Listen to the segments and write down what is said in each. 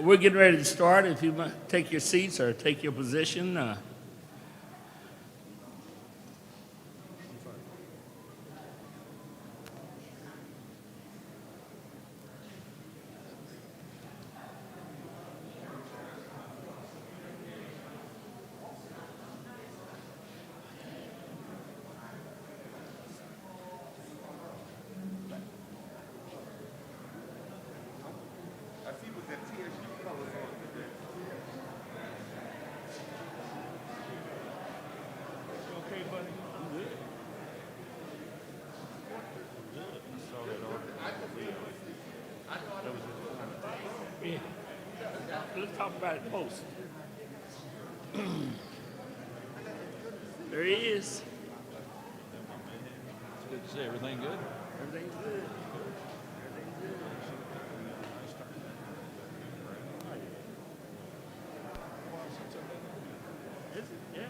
We're getting ready to start. If you might take your seats or take your position. Okay, buddy. You good? Yeah. Let's talk about it post. There he is. It's good to see everything good. Everything's good. Is it? Yeah.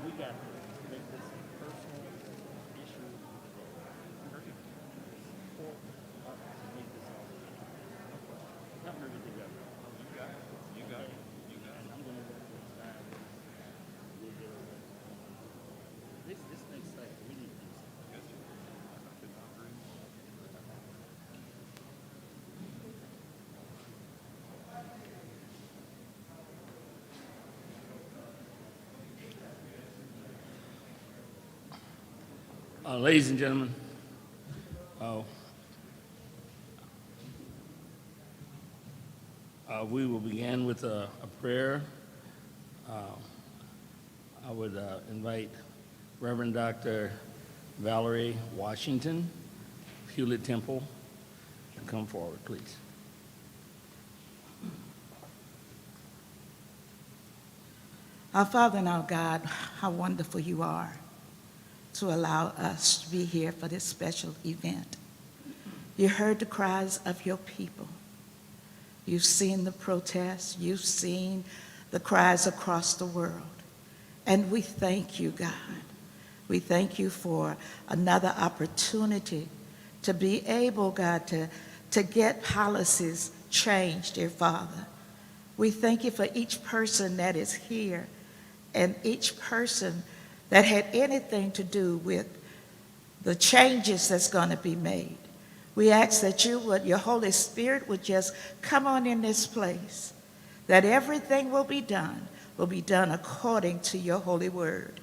We got to make this a personal issue. Make this all. Not really together. You got it. You got it. You got it. I'm gonna work this time. We'll get over it. This next cycle, we need to do something. Yes, sir. I could not agree. Ladies and gentlemen, we will begin with a prayer. I would invite Reverend Dr. Valerie Washington, Hewlett Temple, to come forward, please. Our Father and our God, how wonderful you are to allow us to be here for this special event. You heard the cries of your people. You've seen the protests. You've seen the cries across the world. And we thank you, God. We thank you for another opportunity to be able, God, to get policies changed, dear Father. We thank you for each person that is here and each person that had anything to do with the changes that's going to be made. We ask that your Holy Spirit would just come on in this place, that everything will be done according to your holy word.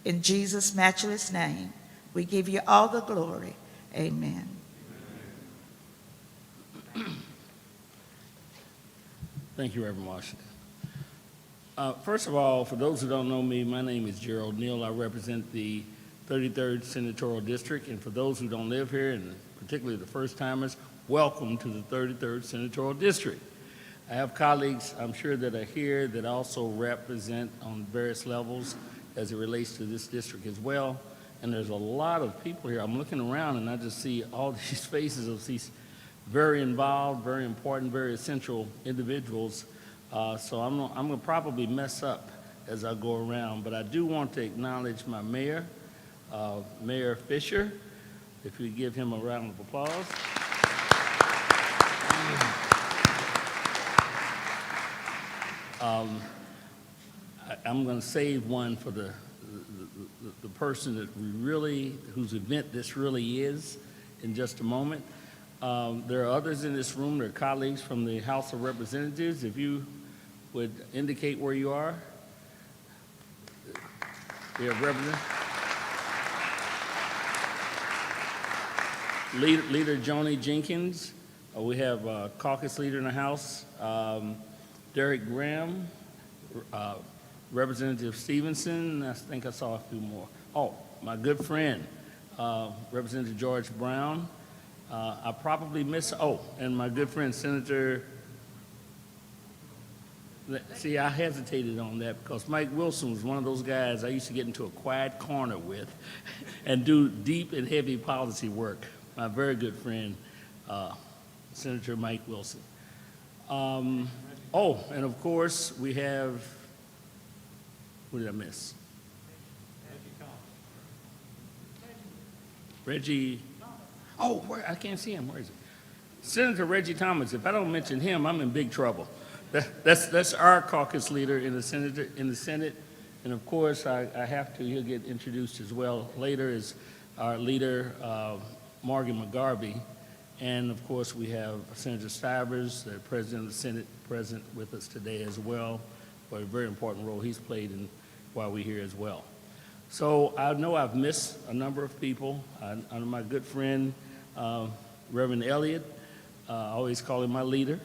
In Jesus' matchless name, we give you all the glory. Amen. Thank you, Reverend Washington. First of all, for those who don't know me, my name is Gerald Neal. I represent the 33rd Senatorial District, and for those who don't live here, and particularly the first-timers, welcome to the 33rd Senatorial District. I have colleagues, I'm sure, that are here that also represent on various levels as it relates to this district as well, and there's a lot of people here. I'm looking around, and I just see all these faces of these very involved, very important, very essential individuals. So I'm going to probably mess up as I go around, but I do want to acknowledge my mayor, Mayor Beshear. If we give him a round of applause. I'm going to save one for the person that whose event this really is in just a moment. There are others in this room, there are colleagues from the House of Representatives. If you would indicate where you are. We have Leader Joni Jenkins. We have caucus leader in the House, Derek Graham, Representative Stevenson. I think I saw a few more. Oh, my good friend, Representative George Brown. I probably missed, and my good friend, Senator, see, I hesitated on that because Mike Wilson was one of those guys I used to get into a quiet corner with and do deep and heavy policy work. My very good friend, Senator Mike Wilson. And of course, we have, who did I miss? Oh, I can't see him. Where is he? Senator Reggie Thomas. If I don't mention him, I'm in big trouble. That's our caucus leader in the Senate. And of course, I have to, he'll get introduced as well later, is our leader, Morgan McGarvey. And of course, we have Senator Stivers, the President of the Senate, present with us today as well, for a very important role he's played while we're here as well. So I know I've missed a number of people. I know my good friend, Reverend Elliott, I always call him my leader.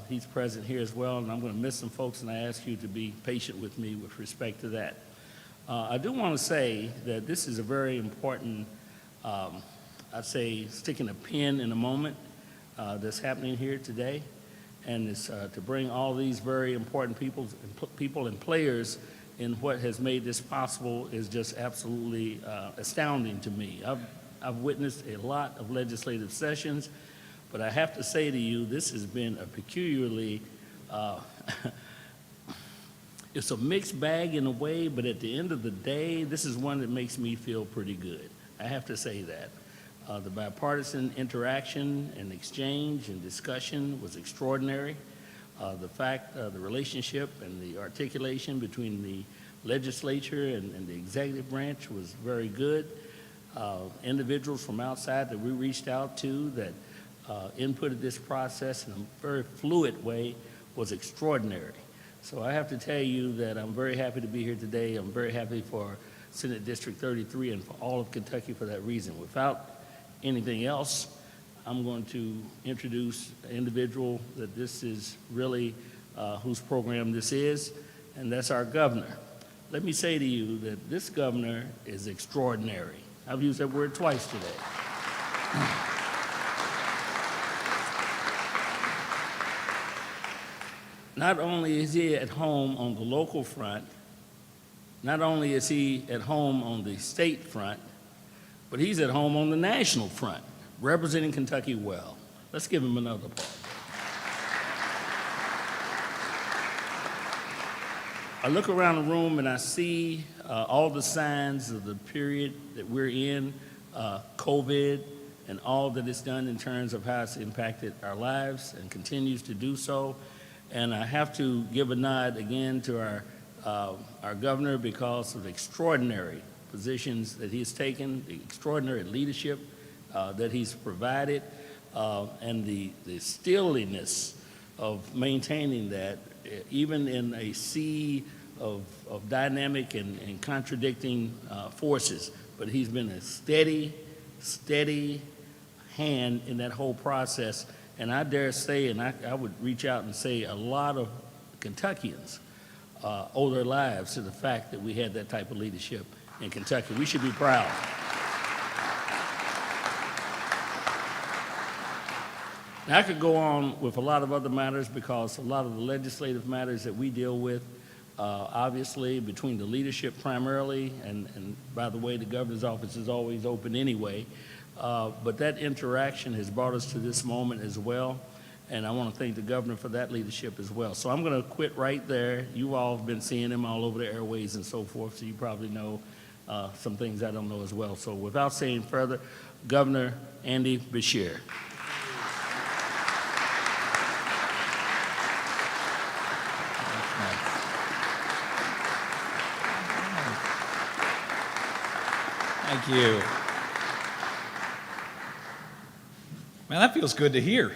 He's present here as well, and I'm going to miss some folks, and I ask you to be patient with me with respect to that. I do want to say that this is a very important, I'd say, sticking a pin in a moment that's happening here today, and it's to bring all these very important people and players in what has made this possible is just absolutely astounding to me. I've witnessed a lot of legislative sessions, but I have to say to you, this has been a peculiarly, it's a mixed bag in a way, but at the end of the day, this is one that makes me feel pretty good. I have to say that. The bipartisan interaction and exchange and discussion was extraordinary. The relationship and the articulation between the legislature and the executive branch was very good. Individuals from outside that we reached out to that inputted this process in a very fluid way was extraordinary. So I have to tell you that I'm very happy to be here today. I'm very happy for Senate District 33 and for all of Kentucky for that reason. Without anything else, I'm going to introduce an individual that this is really whose program this is, and that's our governor. Let me say to you that this governor is extraordinary. I've used that word twice today. Not only is he at home on the local front, not only is he at home on the state front, but he's at home on the national front, representing Kentucky well. Let's give him another applause. I look around the room and I see all the signs of the period that we're in, COVID, and all that it's done in terms of how it's impacted our lives and continues to do so. And I have to give a nod again to our governor because of the extraordinary positions that he's taken, the extraordinary leadership that he's provided, and the steeliness of maintaining that, even in a sea of dynamic and contradicting forces. But he's been a steady hand in that whole process. And I dare say, and I would reach out and say a lot of Kentuckians owe their lives to the fact that we had that type of leadership in Kentucky. We should be proud. Now, I could go on with a lot of other matters because a lot of the legislative matters that we deal with, obviously, between the leadership primarily, and by the way, the governor's office is always open anyway, but that interaction has brought us to this moment as well, and I want to thank the governor for that leadership as well. So I'm going to quit right there. You all have been seeing him all over the airways and so forth, so you probably know some things I don't know as well. So without saying further, Governor Andy Beshear. Thank you. Man, that feels good to hear.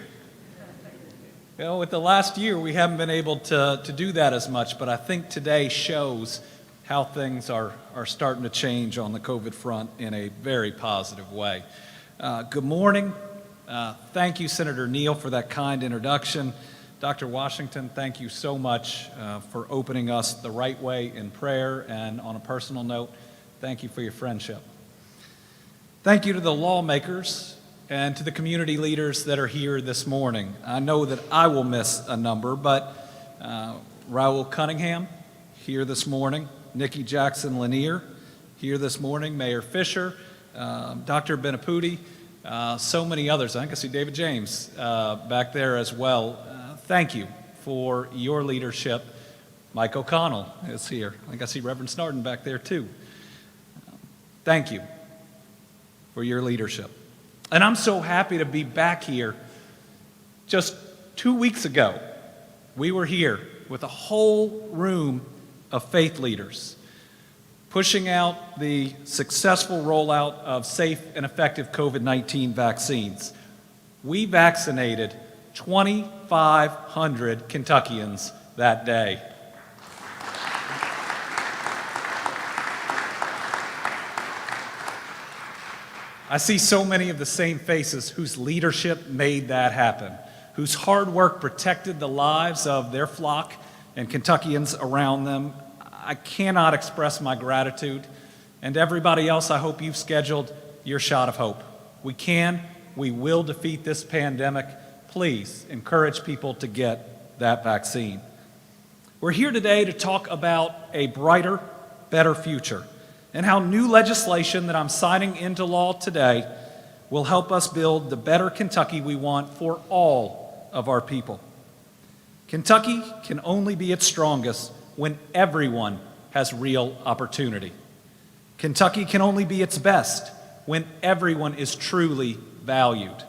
You know, with the last year, we haven't been able to do that as much, but I think today shows how things are starting to change on the COVID front in a very positive way. Good morning. Thank you, Senator Neal, for that kind introduction. Dr. Washington, thank you so much for opening us the right way in prayer, and on a personal note, thank you for your friendship. Thank you to the lawmakers and to the community leaders that are here this morning. I know that I will miss a number, but Raul Cunningham, here this morning, Nikki Jackson Lanier, here this morning, Mayor Fisher, Dr. Benaputi, so many others. I think I see David James back there as well. Thank you for your leadership. Mike O'Connell is here. I think I see Reverend Snarden back there too. Thank you for your leadership. And I'm so happy to be back here. Just 2 weeks ago, we were here with a whole room of faith leaders, pushing out the successful rollout of safe and effective COVID-19 vaccines. We vaccinated 2,500 Kentuckians that day. I see so many of the same faces whose leadership made that happen, whose hard work protected the lives of their flock and Kentuckians around them. I cannot express my gratitude. And everybody else, I hope you've scheduled your shot of hope. We will defeat this pandemic. Please encourage people to get that vaccine. We're here today to talk about a brighter, better future, and how new legislation that I'm signing into law today will help us build the better Kentucky we want for all of our people. Kentucky can only be its strongest when everyone has real opportunity. Kentucky can only be its best when everyone is truly valued.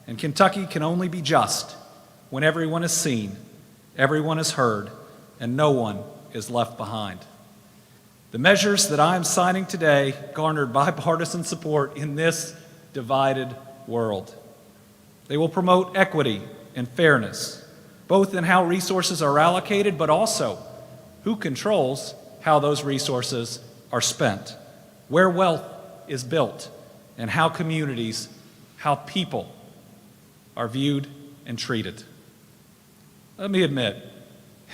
And Kentucky can only be just when everyone is seen, everyone is heard, and no one is left behind. The measures that I am signing today garnered bipartisan support in this divided world. They will promote equity and fairness, both in how resources are allocated, but also who controls how those resources are spent, where wealth is built, and how communities, how people are viewed and treated. Let me admit,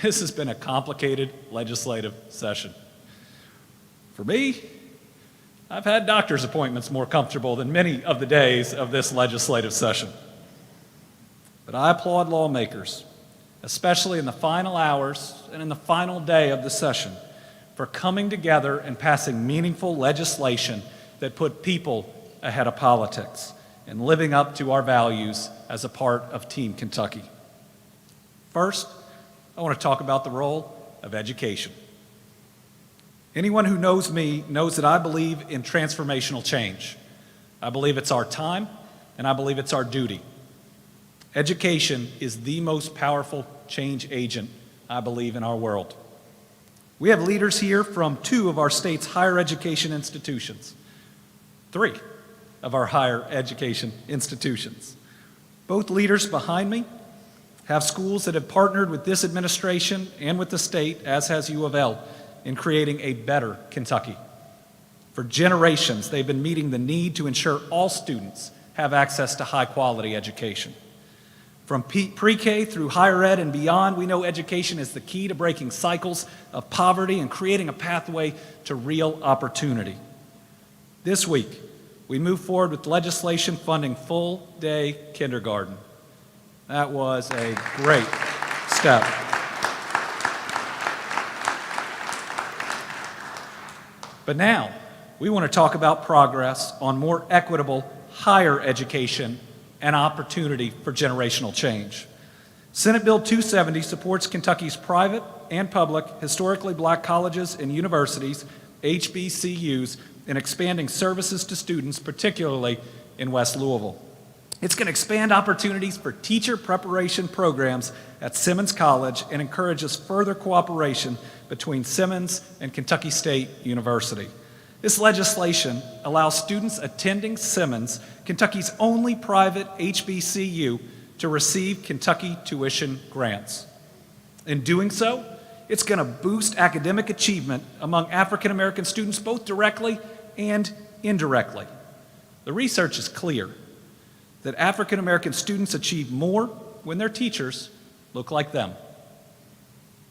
this has been a complicated legislative session. For me, I've had doctor's appointments more comfortable than many of the days of this legislative session. But I applaud lawmakers, especially in the final hours and in the final day of the session, for coming together and passing meaningful legislation that put people ahead of politics and living up to our values as a part of Team Kentucky. First, I want to talk about the role of education. Anyone who knows me knows that I believe in transformational change. I believe it's our time, and I believe it's our duty. Education is the most powerful change agent, I believe, in our world. We have leaders here from 2 of our state's higher education institutions, 3 of our higher education institutions. Both leaders behind me have schools that have partnered with this administration and with the state, as has U of L, in creating a better Kentucky. For generations, they've been meeting the need to ensure all students have access to high-quality education. From pre-K through higher ed and beyond, we know education is the key to breaking cycles of poverty and creating a pathway to real opportunity. This week, we moved forward with legislation funding full-day kindergarten. That was a great step. But now, we want to talk about progress on more equitable higher education and opportunity for generational change. Senate Bill 270 supports Kentucky's private and public historically black colleges and universities, HBCUs, in expanding services to students, particularly in West Louisville. It's going to expand opportunities for teacher preparation programs at Simmons College and encourages further cooperation between Simmons and Kentucky State University. This legislation allows students attending Simmons, Kentucky's only private HBCU, to receive Kentucky tuition grants. In doing so, it's going to boost academic achievement among African American students, both directly and indirectly. The research is clear that African American students achieve more when their teachers look like them.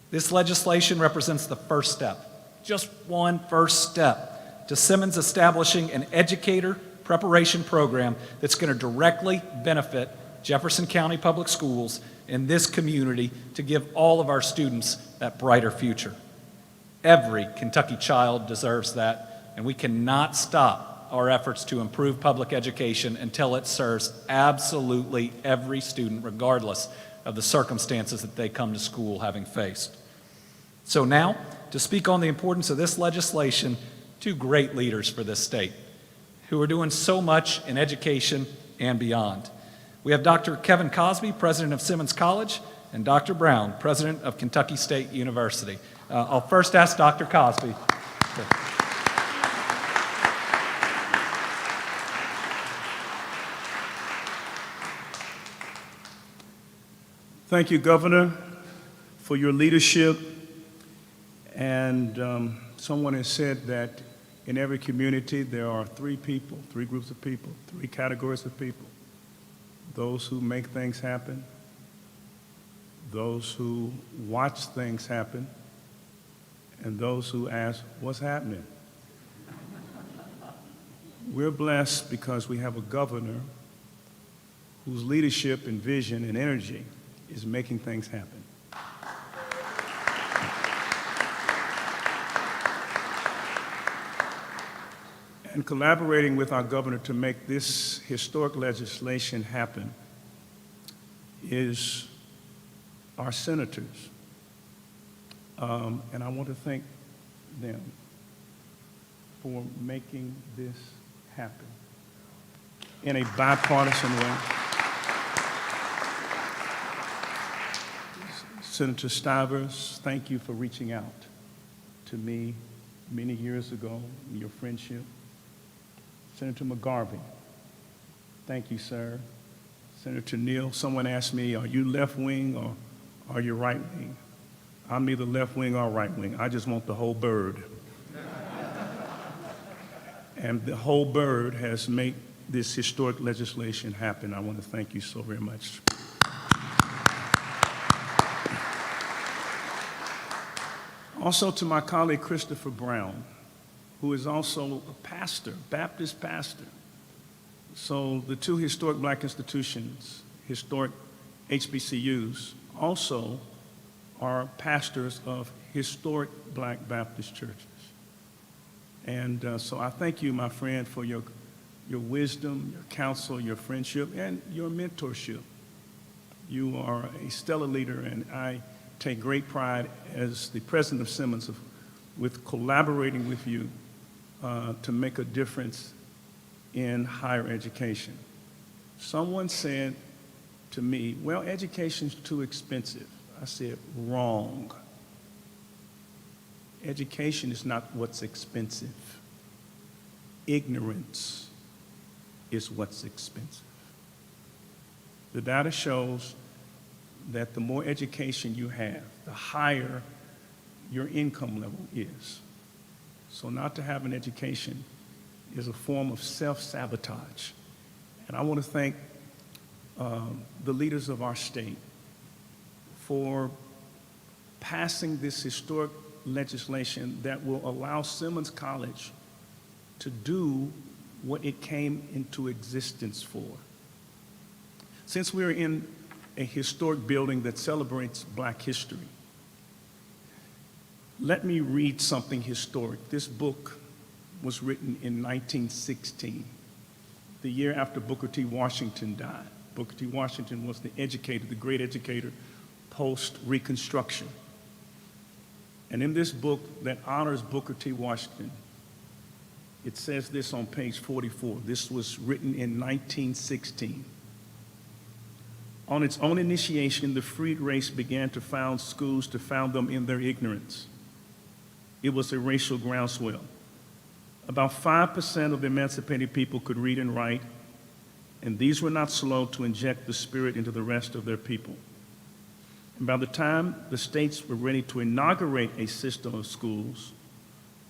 This legislation represents the first step, just one first step, to Simmons establishing an educator preparation program that's going to directly benefit Jefferson County Public Schools in this community to give all of our students that brighter future. Every Kentucky child deserves that, and we cannot stop our efforts to improve public education until it serves absolutely every student, regardless of the circumstances that they come to school having faced. So now, to speak on the importance of this legislation, 2 great leaders for this state who are doing so much in education and beyond. We have Dr. Kevin Cosby, president of Simmons College, and Dr. Brown, president of Kentucky State University. I'll first ask Dr. Cosby. Thank you, Governor, for your leadership. And someone has said that in every community there are three people, three groups of people, three categories of people. Those who make things happen, those who watch things happen, and those who ask, what's happening? We're blessed because we have a governor whose leadership and vision and energy is making things happen. And collaborating with our governor to make this historic legislation happen is our senators. And I want to thank them for making this happen in a bipartisan way. Senator Stivers, thank you for reaching out to me many years ago in your friendship. Senator McGarvey, thank you, sir. Senator Neal, someone asked me, are you left wing or are you right wing? I'm neither left wing or right wing. I just want the whole bird. And the whole bird has made this historic legislation happen. I want to thank you so very much. Also to my colleague Christopher Brown, who is also a pastor, Baptist pastor. So the two historic black institutions, historic HBCUs, also are pastors of historic black Baptist churches. And so I thank you, my friend, for your wisdom, your counsel, your friendship, and your mentorship. You are a stellar leader, and I take great pride as the president of Simmons with collaborating with you to make a difference in higher education. Someone said to me, well, education's too expensive. I said, wrong. Education is not what's expensive. Ignorance is what's expensive. The data shows that the more education you have, the higher your income level is. So not to have an education is a form of self-sabotage. And I want to thank the leaders of our state for passing this historic legislation that will allow Simmons College to do what it came into existence for. Since we're in a historic building that celebrates black history, let me read something historic. This book was written in 1916, the year after Booker T. Washington died. Booker T. Washington was the educator, the great educator, post-Reconstruction. And in this book that honors Booker T. Washington, it says this on page 44. This was written in 1916. On its own initiation, the freed race began to found schools to found them in their ignorance. It was a racial groundswell. About 5% of the emancipated people could read and write, and these were not slow to inject the spirit into the rest of their people. And by the time the states were ready to inaugurate a system of schools,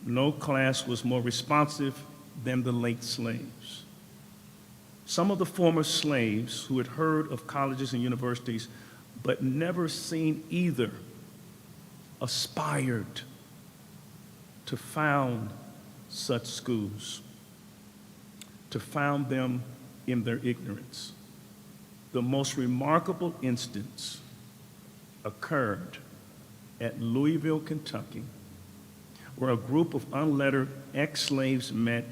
no class was more responsive than the late slaves. Some of the former slaves who had heard of colleges and universities but never seen either aspired to found such schools, to found them in their ignorance. The most remarkable instance occurred at Louisville, Kentucky, where a group of unlettered ex-slaves met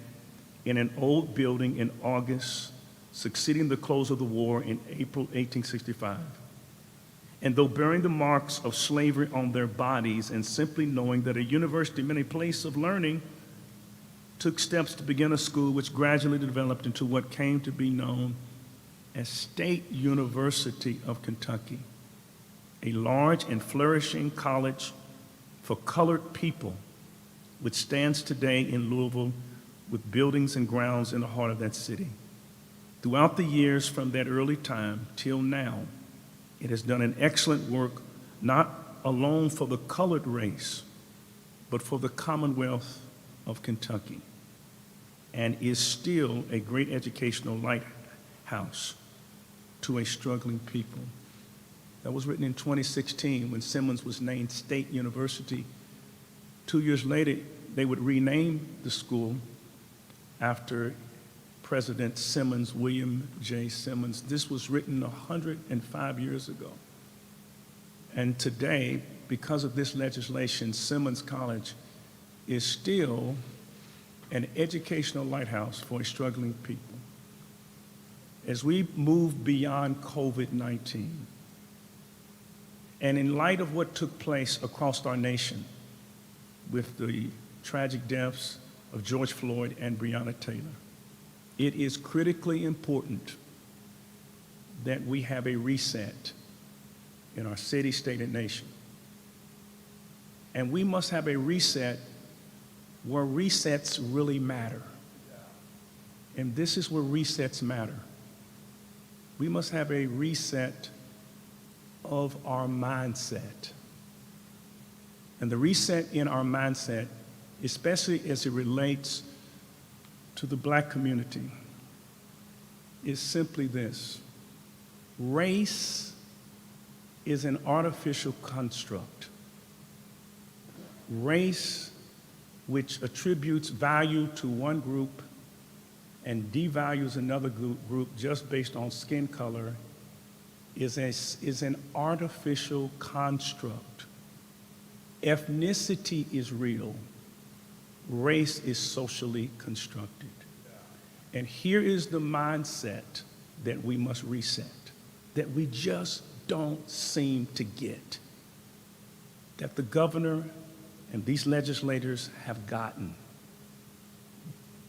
in an old building in August succeeding the close of the war in April 1865. And though bearing the marks of slavery on their bodies and simply knowing that a university meant a place of learning, took steps to begin a school which gradually developed into what came to be known as State University of Kentucky, a large and flourishing college for colored people, which stands today in Louisville with buildings and grounds in the heart of that city. Throughout the years from that early time till now, it has done an excellent work, not alone for the colored race, but for the Commonwealth of Kentucky, and is still a great educational lighthouse to a struggling people. That was written in 2016 when Simmons was named State University. 2 years later, they would rename the school after President Simmons, William J. Simmons. This was written 105 years ago. And today, because of this legislation, Simmons College is still an educational lighthouse for a struggling people. As we move beyond COVID-19, and in light of what took place across our nation with the tragic deaths of George Floyd and Breonna Taylor, it is critically important that we have a reset in our city, state, and nation. And we must have a reset where resets really matter. And this is where resets matter. We must have a reset of our mindset. And the reset in our mindset, especially as it relates to the Black community, is simply this: race is an artificial construct. Race, which attributes value to one group and devalues another group just based on skin color, is an artificial construct. Ethnicity is real. Race is socially constructed. And here is the mindset that we must reset, that we just don't seem to get, that the governor and these legislators have gotten.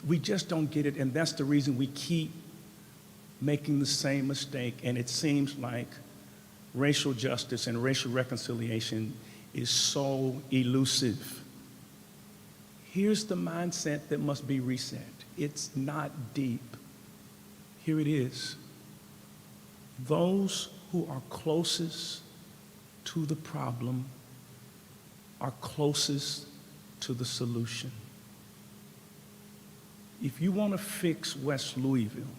We just don't get it, and that's the reason we keep making the same mistake, and it seems like racial justice and racial reconciliation is so elusive. Here's the mindset that must be reset. It's not deep. Here it is. Those who are closest to the problem are closest to the solution. If you want to fix West Louisville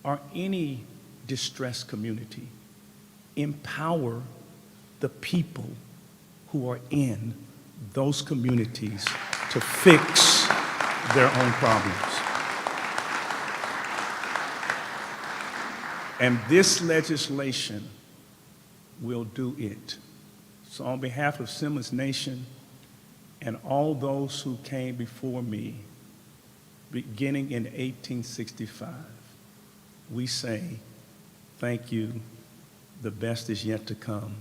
or any distressed community, empower the people who are in those communities to fix their own problems. And this legislation will do it. So on behalf of Simmons Nation and all those who came before me, beginning in 1865, we say, thank you, the best is yet to come.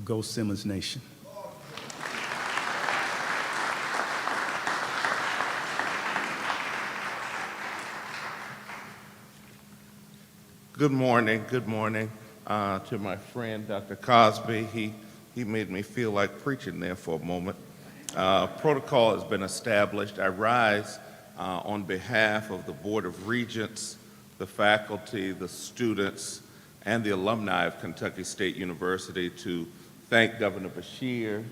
Go Simmons Nation. Good morning to my friend, Dr. Cosby. He made me feel like preaching there for a moment. Protocol has been established. I rise on behalf of the Board of Regents, the faculty, the students, and the alumni of Kentucky State University to thank Governor Beshear,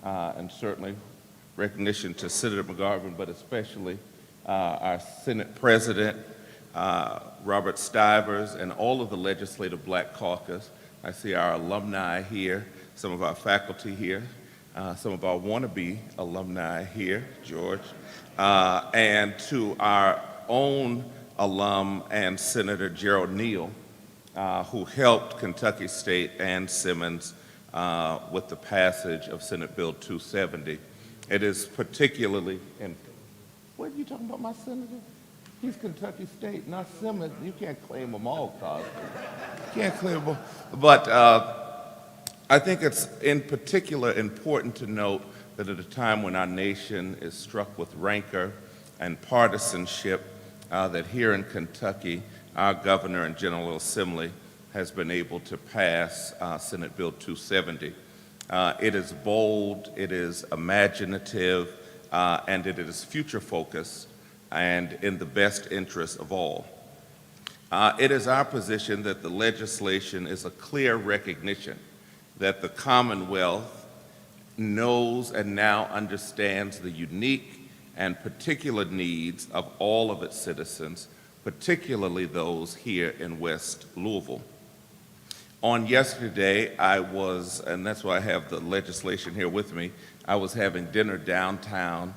and certainly recognition to Senator McGarvin, but especially our Senate President, Robert Stivers, and all of the Legislative Black Caucus. I see our alumni here, some of our faculty here, some of our wannabe alumni here, George, and to our own alum and Senator Gerald Neal, who helped Kentucky State and Simmons with the passage of Senate Bill 270. It is particularly, what are you talking about, my senator? He's Kentucky State, not Simmons. You can't claim them all, Cosby. You can't claim them all. But I think it's in particular important to note that at a time when our nation is struck with rancor and partisanship, that here in Kentucky, our governor and General Assembly has been able to pass Senate Bill 270. It is bold, it is imaginative, and it is future-focused and in the best interest of all. It is our position that the legislation is a clear recognition that the Commonwealth knows and now understands the unique and particular needs of all of its citizens, particularly those here in West Louisville. On yesterday, I was, and that's why I have the legislation here with me, I was having dinner downtown,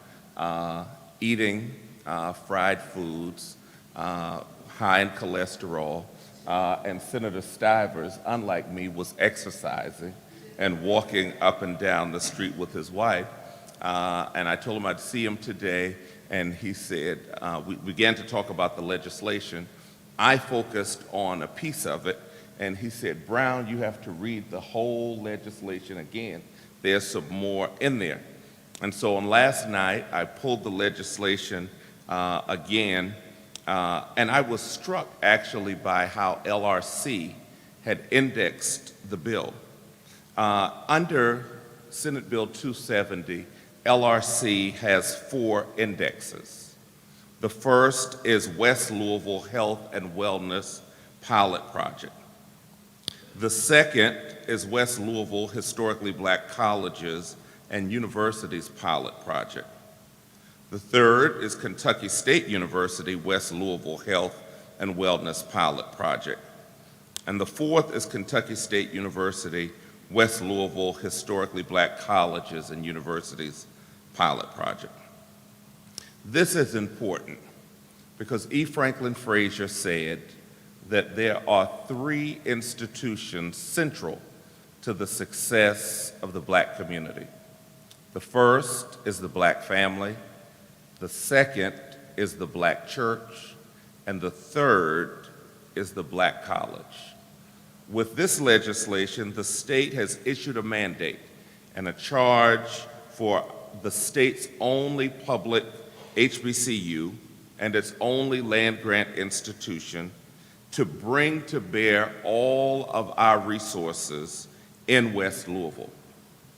eating fried foods, high in cholesterol, and Senator Stivers, unlike me, was exercising and walking up and down the street with his wife. And I told him I'd see him today, and he said, we began to talk about the legislation. I focused on a piece of it, and he said, Brown, you have to read the whole legislation again. There's some more in there. And so on last night, I pulled the legislation again, and I was struck actually by how LRC had indexed the bill. Under Senate Bill 270, LRC has 4 indexes. The first is West Louisville Health and Wellness Pilot Project. The second is West Louisville Historically Black Colleges and Universities Pilot Project. The third is Kentucky State University West Louisville Health and Wellness Pilot Project. And the fourth is Kentucky State University West Louisville Historically Black Colleges and Universities Pilot Project. This is important because E. Franklin Frazier said that there are 3 institutions central to the success of the black community. The first is the black family, the second is the black church, and the third is the black college. With this legislation, the state has issued a mandate and a charge for the state's only public HBCU and its only land-grant institution to bring to bear all of our resources in West Louisville,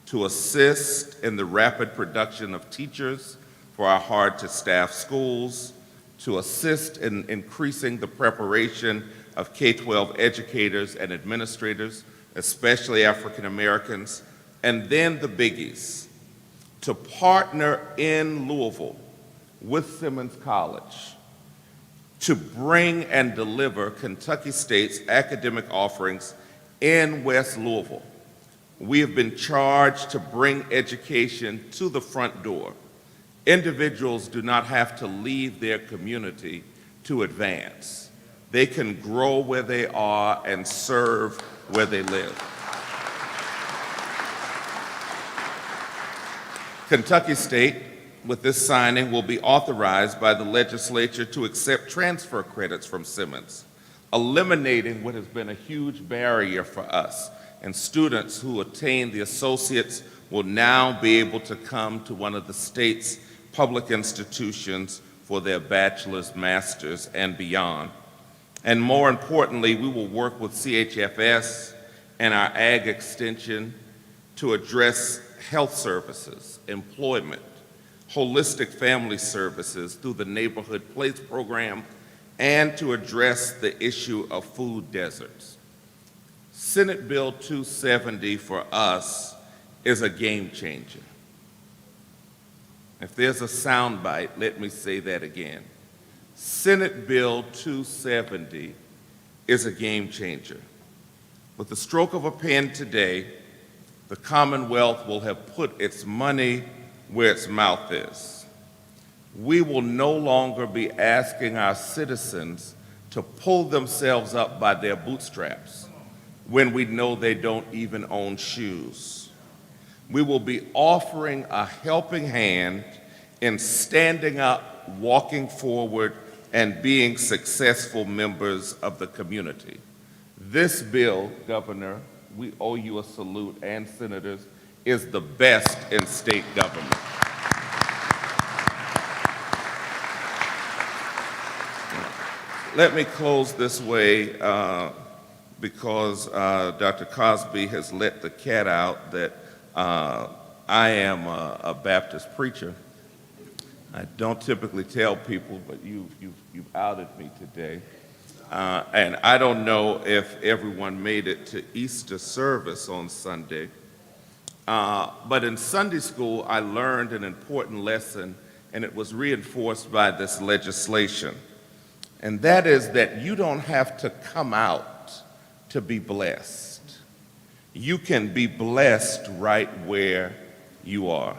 to assist in the rapid production of teachers for our hard-to-staff schools, to assist in increasing the preparation of K-12 educators and administrators, especially African Americans, and then the biggies, to partner in Louisville with Simmons College to bring and deliver Kentucky State's academic offerings in West Louisville. We have been charged to bring education to the front door. Individuals do not have to leave their community to advance. They can grow where they are and serve where they live. Kentucky State, with this signing, will be authorized by the legislature to accept transfer credits from Simmons, eliminating what has been a huge barrier for us. And students who attain the associates will now be able to come to one of the state's public institutions for their bachelor's, master's, and beyond. And more importantly, we will work with CHFS and our Ag Extension to address health services, employment, holistic family services through the Neighborhood Place program, and to address the issue of food deserts. Senate Bill 270 for us is a game changer. If there's a soundbite, let me say that again. Senate Bill 270 is a game changer. With the stroke of a pen today, the Commonwealth will have put its money where its mouth is. We will no longer be asking our citizens to pull themselves up by their bootstraps when we know they don't even own shoes. We will be offering a helping hand in standing up, walking forward, and being successful members of the community. This bill, Governor, we owe you a salute, and senators, is the best in state government. let me close this way because Dr. Cosby has let the cat out that I am a Baptist preacher. I don't typically tell people, but you've outed me today. And I don't know if everyone made it to Easter service on Sunday, but in Sunday school I learned an important lesson, and it was reinforced by this legislation. And that is that you don't have to come out to be blessed. You can be blessed right where you are.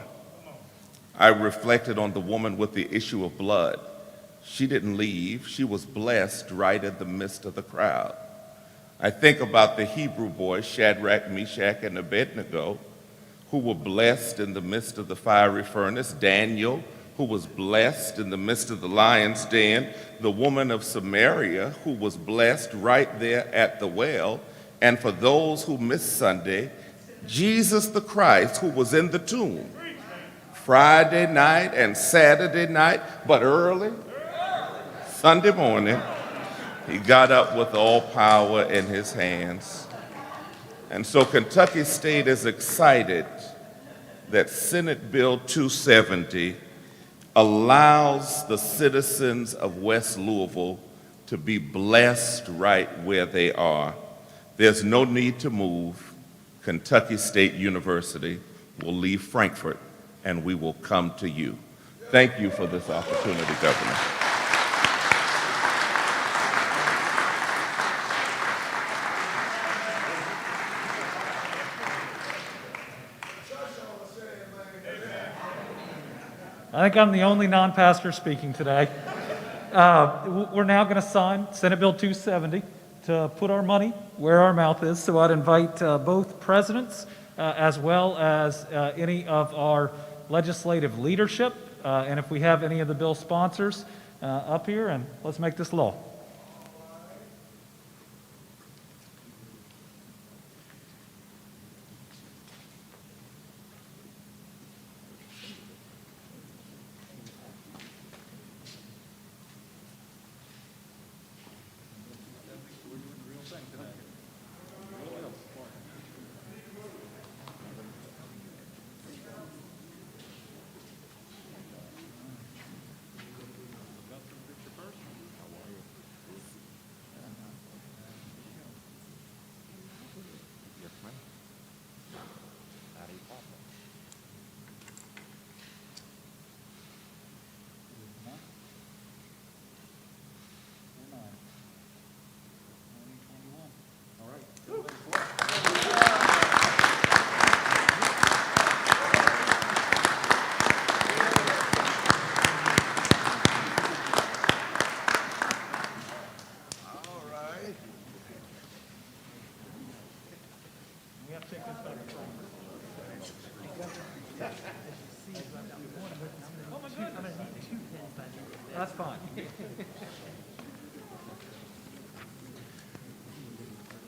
I reflected on the woman with the issue of blood. She didn't leave. She was blessed right in the midst of the crowd. I think about the Hebrew boys, Shadrach, Meshach, and Abednego, who were blessed in the midst of the fiery furnace. Daniel, who was blessed in the midst of the lion's den. The woman of Samaria, who was blessed right there at the well. And for those who missed Sunday, Jesus the Christ, who was in the tomb Friday night and Saturday night, but early Sunday morning, he got up with all power in his hands. And so Kentucky State is excited that Senate Bill 270 allows the citizens of West Louisville to be blessed right where they are. There's no need to move. Kentucky State University will leave Frankfort, and we will come to you. Thank you for this opportunity, Governor. I think I'm the only non-pastor speaking today. We're now going to sign Senate Bill 270 to put our money where our mouth is. So I'd invite both presidents as well as any of our legislative leadership, and if we have any of the bill sponsors up here, and let's make this law. That's fine.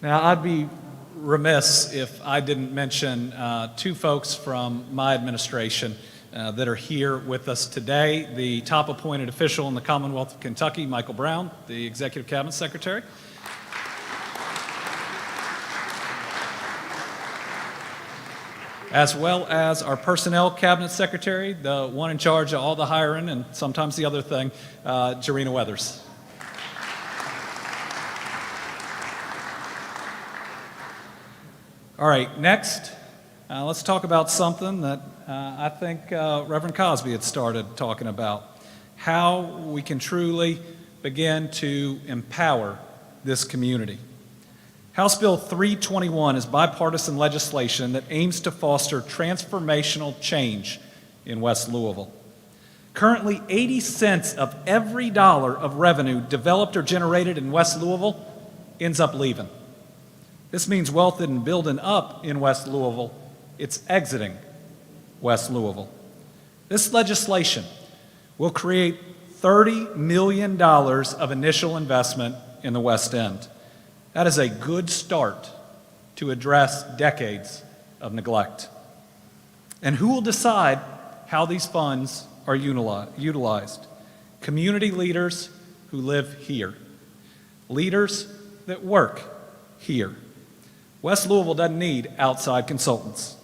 Now, I'd be remiss if I didn't mention two folks from my administration that are here with us today. The top appointed official in the Commonwealth of Kentucky, Michael Brown, the Executive Cabinet Secretary. As well as our Personnel Cabinet Secretary, the one in charge of all the hiring and sometimes the other thing, Jarena Weathers. All right, next, let's talk about something that I think Reverend Cosby had started talking about, how we can truly begin to empower this community. House Bill 321 is bipartisan legislation that aims to foster transformational change in West Louisville. Currently, 80 cents of every dollar of revenue developed or generated in West Louisville ends up leaving. This means wealth isn't building up in West Louisville, it's exiting West Louisville. This legislation will create $30 million of initial investment in the West End. That is a good start to address decades of neglect. And who will decide how these funds are utilized? Community leaders who live here. leaders that work here. West Louisville doesn't need outside consultants.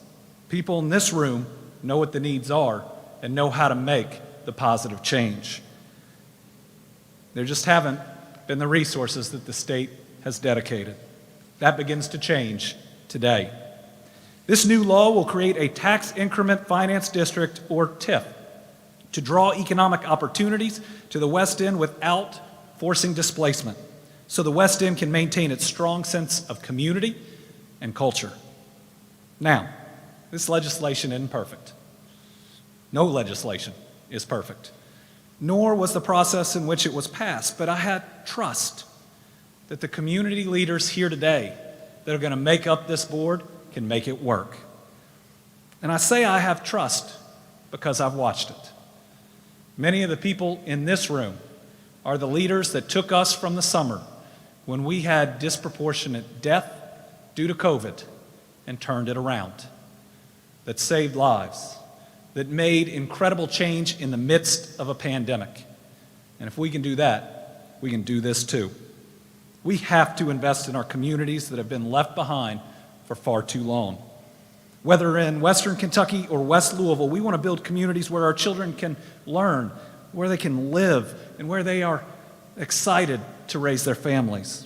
People in this room know what the needs are and know how to make the positive change. There just haven't been the resources that the state has dedicated. That begins to change today. This new law will create a tax increment finance district, or TIF, to draw economic opportunities to the West End without forcing displacement, so the West End can maintain its strong sense of community and culture. Now, this legislation isn't perfect. No legislation is perfect, nor was the process in which it was passed, but I had trust that the community leaders here today that are going to make up this board can make it work. And I say I have trust because I've watched it. Many of the people in this room are the leaders that took us from the summer when we had disproportionate death due to COVID and turned it around, that saved lives, that made incredible change in the midst of a pandemic. And if we can do that, we can do this too. We have to invest in our communities that have been left behind for far too long. Whether in Western Kentucky or West Louisville, we want to build communities where our children can learn, where they can live, and where they are excited to raise their families.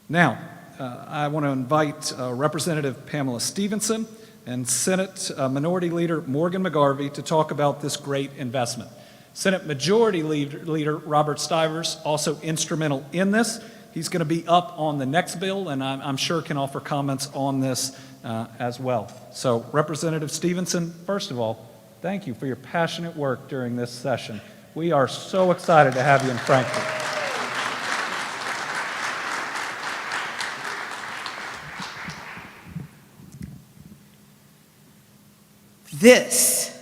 Now, I want to invite Representative Pamela Stevenson and Senate Minority Leader Morgan McGarvey to talk about this great investment. Senate Majority Leader Robert Stivers, also instrumental in this. He's going to be up on the next bill, and I'm sure can offer comments on this as well. So, Representative Stevenson, first of all, thank you for your passionate work during this session. We are so excited to have you in Frankfort. This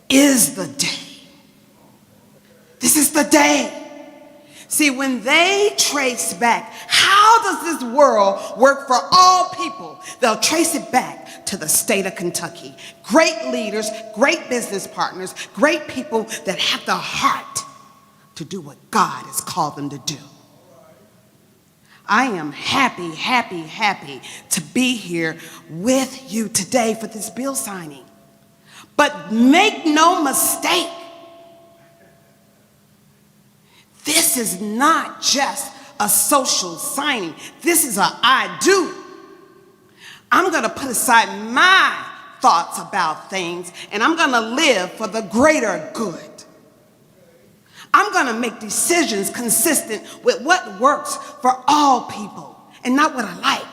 is the day. This is the day. See, when they trace back, how does this world work for all people? They'll trace it back to the state of Kentucky. Great leaders, great business partners, great people that have the heart to do what God has called them to do. I am happy, happy, happy to be here with you today for this bill signing. But make no mistake, this is not just a social signing. This is a I do. I'm going to put aside my thoughts about things, and I'm going to live for the greater good. I'm going to make decisions consistent with what works for all people and not what I like.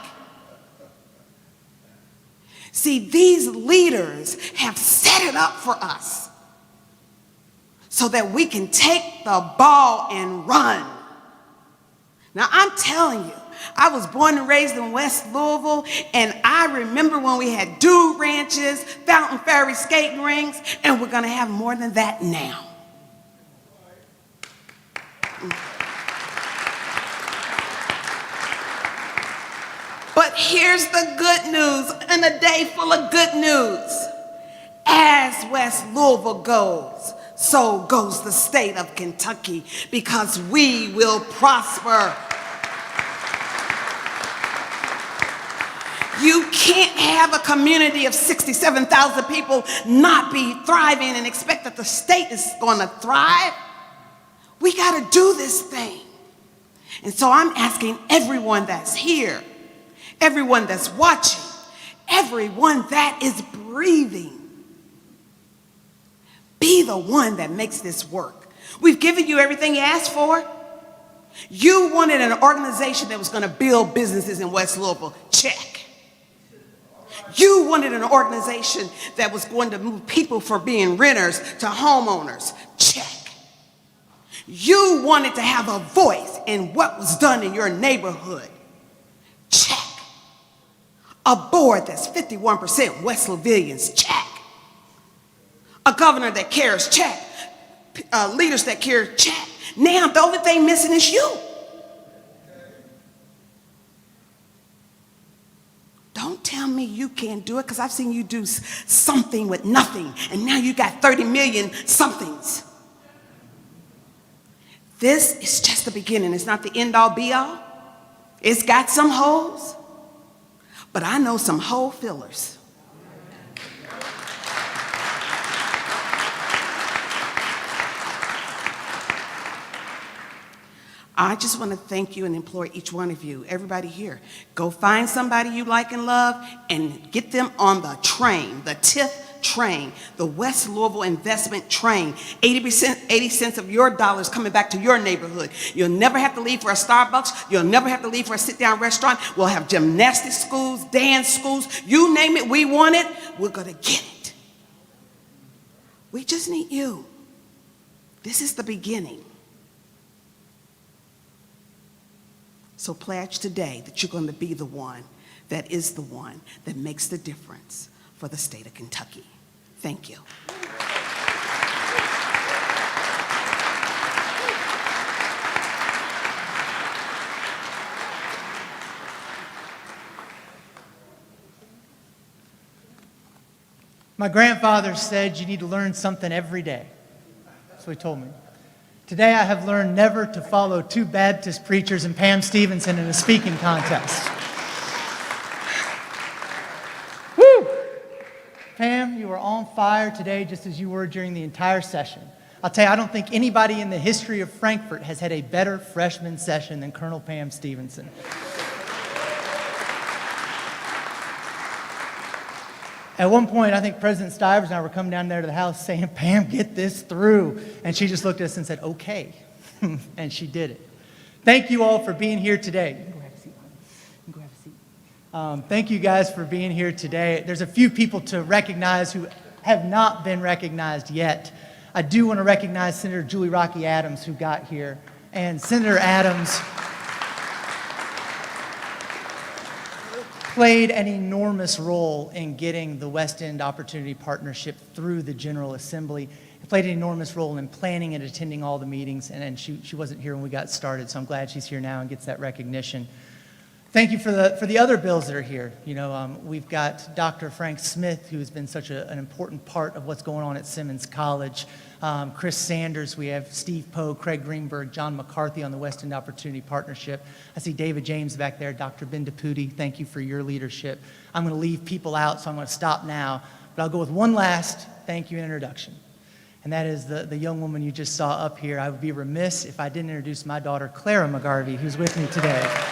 See, these leaders have set it up for us so that we can take the ball and run. Now, I'm telling you, I was born and raised in West Louisville, and I remember when we had dude ranches, fountain ferry skating rinks, and we're going to have more than that now. But here's the good news, and a day full of good news. As West Louisville goes, so goes the state of Kentucky, because we will prosper. You can't have a community of 67,000 people not be thriving and expect that the state is going to thrive. We got to do this thing. And so I'm asking everyone that's here, everyone that's watching, everyone that is breathing, be the one that makes this work. We've given you everything you asked for. You wanted an organization that was going to build businesses in West Louisville. Check. You wanted an organization that was going to move people from being renters to homeowners. Check. You wanted to have a voice in what was done in your neighborhood. Check. A board that's 51% West Louisvillians. Check. A governor that cares. Check. Leaders that care. Check. Now the only thing missing is you. Don't tell me you can't do it, because I've seen you do something with nothing, and now you got 30 million somethings. This is just the beginning. It's not the end all be all. It's got some holes, but I know some hole fillers. I just want to thank you and implore each one of you, everybody here, go find somebody you like and love and get them on the train, the TIF train, the West Louisville investment train. 80 cents of your dollars coming back to your neighborhood. You'll never have to leave for a Starbucks. You'll never have to leave for a sit-down restaurant. We'll have gymnastics schools, dance schools, you name it, we want it, we're going to get it. We just need you. This is the beginning. So pledge today that you're going to be the one that is the one that makes the difference for the state of Kentucky. Thank you. My grandfather said you need to learn something every day. That's what he told me. Today I have learned never to follow two Baptist preachers and Pam Stevenson in a speaking contest. Woo! Pam, you are on fire today just as you were during the entire session. I'll tell you, I don't think anybody in the history of Frankfort has had a better freshman session than Colonel Pam Stevenson. At one point, I think President Stivers and I were coming down there to the house saying, Pam, get this through. And she just looked at us and said, okay. And she did it. Thank you all for being here today. You can go have a seat. You can go have a seat. Thank you guys for being here today. There's a few people to recognize who have not been recognized yet. I do want to recognize Senator Julie Rocky Adams, who got here. And Senator Adams played an enormous role in getting the West End Opportunity Partnership through the General Assembly. He played an enormous role in planning and attending all the meetings, and she wasn't here when we got started, so I'm glad she's here now and gets that recognition. Thank you for the other bills that are here. You know, we've got Dr. Frank Smith, who has been such an important part of what's going on at Simmons College. Chris Sanders, we have Steve Poe, Craig Greenberg, John McCarthy on the West End Opportunity Partnership. I see David James back there, Dr. Bendaputi, thank you for your leadership. I'm going to leave people out, so I'm going to stop now, but I'll go with one last thank you and introduction. And that is the young woman you just saw up here. I would be remiss if I didn't introduce my daughter, Clara McGarvey, who's with me today.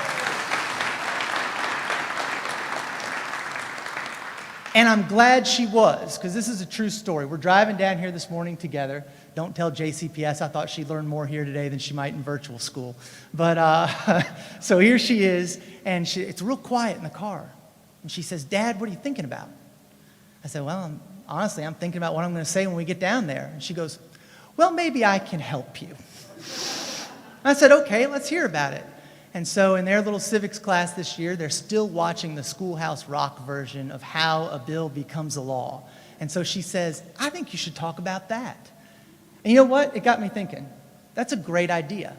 And I'm glad she was, because this is a true story. We're driving down here this morning together. Don't tell JCPS. I thought she'd learn more here today than she might in virtual school. But so here she is, and it's real quiet in the car. And she says, Dad, what are you thinking about? I said, well, honestly, I'm thinking about what I'm going to say when we get down there. And she goes, well, maybe I can help you. I said, okay, let's hear about it. And so in their little civics class this year, they're still watching the Schoolhouse Rock version of how a bill becomes a law. And so she says, I think you should talk about that. And you know what? It got me thinking. That's a great idea.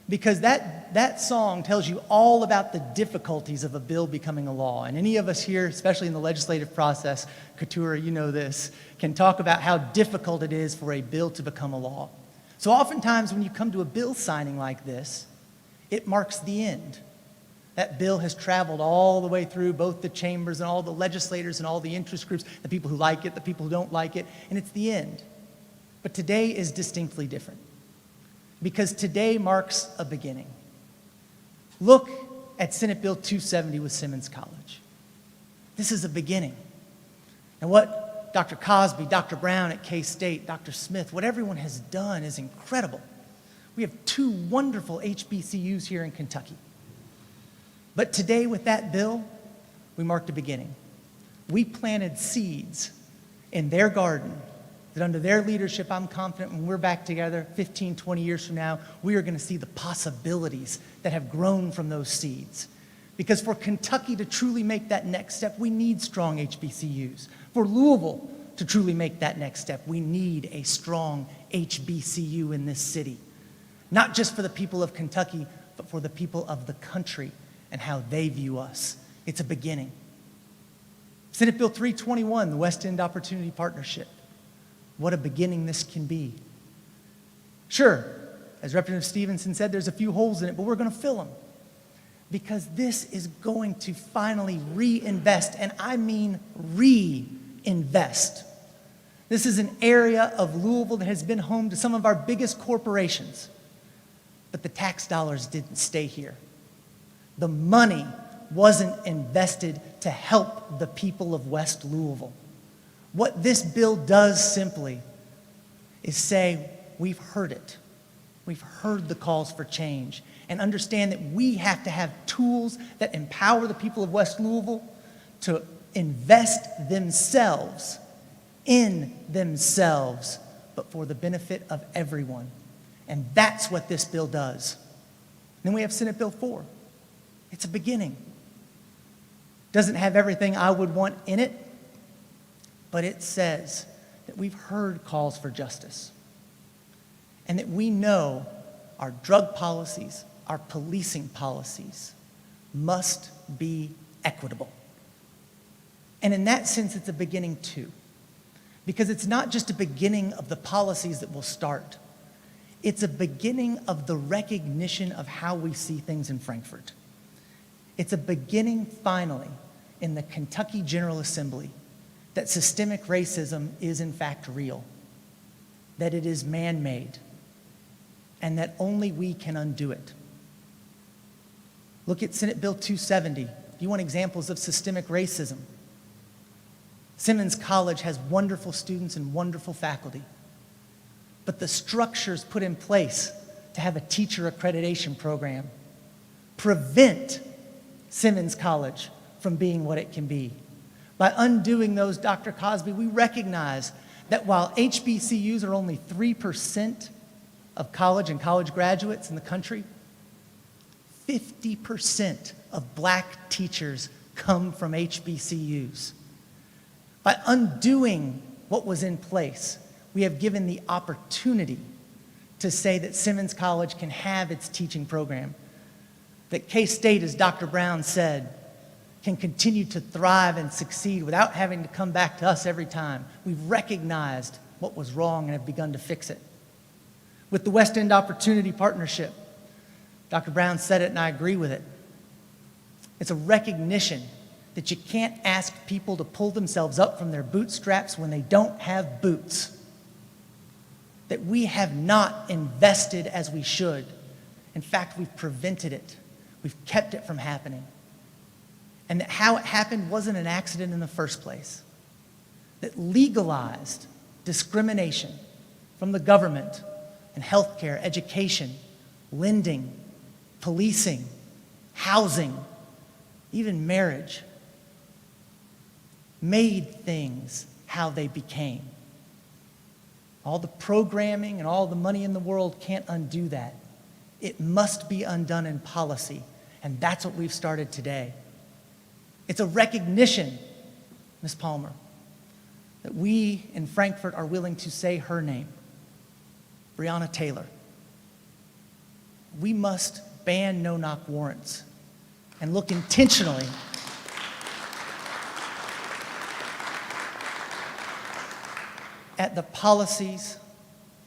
Because that song tells you all about the difficulties of a bill becoming a law. And any of us here, especially in the legislative process, Keturah, you know this, can talk about how difficult it is for a bill to become a law. So oftentimes when you come to a bill signing like this, it marks the end. That bill has traveled all the way through both the chambers and all the legislators and all the interest groups, the people who like it, the people who don't like it, and it's the end. But today is distinctly different because today marks a beginning. Look at Senate Bill 270 with Simmons College. This is a beginning. And what Dr. Cosby, Dr. Brown at K-State, Dr. Smith, what everyone has done is incredible. We have 2 wonderful HBCUs here in Kentucky. But today with that bill, we marked a beginning. We planted seeds in their garden that under their leadership, I'm confident when we're back together 15, 20 years from now, we are going to see the possibilities that have grown from those seeds. Because for Kentucky to truly make that next step, we need strong HBCUs. For Louisville to truly make that next step, we need a strong HBCU in this city. Not just for the people of Kentucky, but for the people of the country and how they view us. It's a beginning. Senate Bill 321, the West End Opportunity Partnership. What a beginning this can be. Sure, as Representative Stevenson said, there's a few holes in it, but we're going to fill them. Because this is going to finally reinvest, and I mean reinvest. This is an area of Louisville that has been home to some of our biggest corporations, but the tax dollars didn't stay here. The money wasn't invested to help the people of West Louisville. What this bill does simply is say, we've heard it. We've heard the calls for change, and understand that we have to have tools that empower the people of West Louisville to invest themselves in themselves, but for the benefit of everyone. And that's what this bill does. Then we have Senate Bill 4. It's a beginning. Doesn't have everything I would want in it, but it says that we've heard calls for justice, and that we know our drug policies, our policing policies must be equitable. And in that sense, it's a beginning too, because it's not just a beginning of the policies that will start. It's a beginning of the recognition of how we see things in Frankfort. It's a beginning, finally, in the Kentucky General Assembly that systemic racism is in fact real, that it is man-made, and that only we can undo it. Look at Senate Bill 270. Do you want examples of systemic racism? Simmons College has wonderful students and wonderful faculty, but the structures put in place to have a teacher accreditation program prevent Simmons College from being what it can be. By undoing those, Dr. Cosby, we recognize that while HBCUs are only 3% of college and college graduates in the country, 50% of black teachers come from HBCUs. By undoing what was in place, we have given the opportunity to say that Simmons College can have its teaching program, that K-State, as Dr. Brown said, can continue to thrive and succeed without having to come back to us every time. We've recognized what was wrong and have begun to fix it. With the West End Opportunity Partnership, Dr. Brown said it and I agree with it. It's a recognition that you can't ask people to pull themselves up from their bootstraps when they don't have boots. That we have not invested as we should. In fact, we've prevented it. We've kept it from happening. And that how it happened wasn't an accident in the first place. That legalized discrimination from the government in healthcare, education, lending, policing, housing, even marriage, made things how they became. All the programming and all the money in the world can't undo that. It must be undone in policy, and that's what we've started today. It's a recognition, Ms. Palmer, that we in Frankfort are willing to say her name, Breonna Taylor. We must ban no-knock warrants and look intentionally at the policies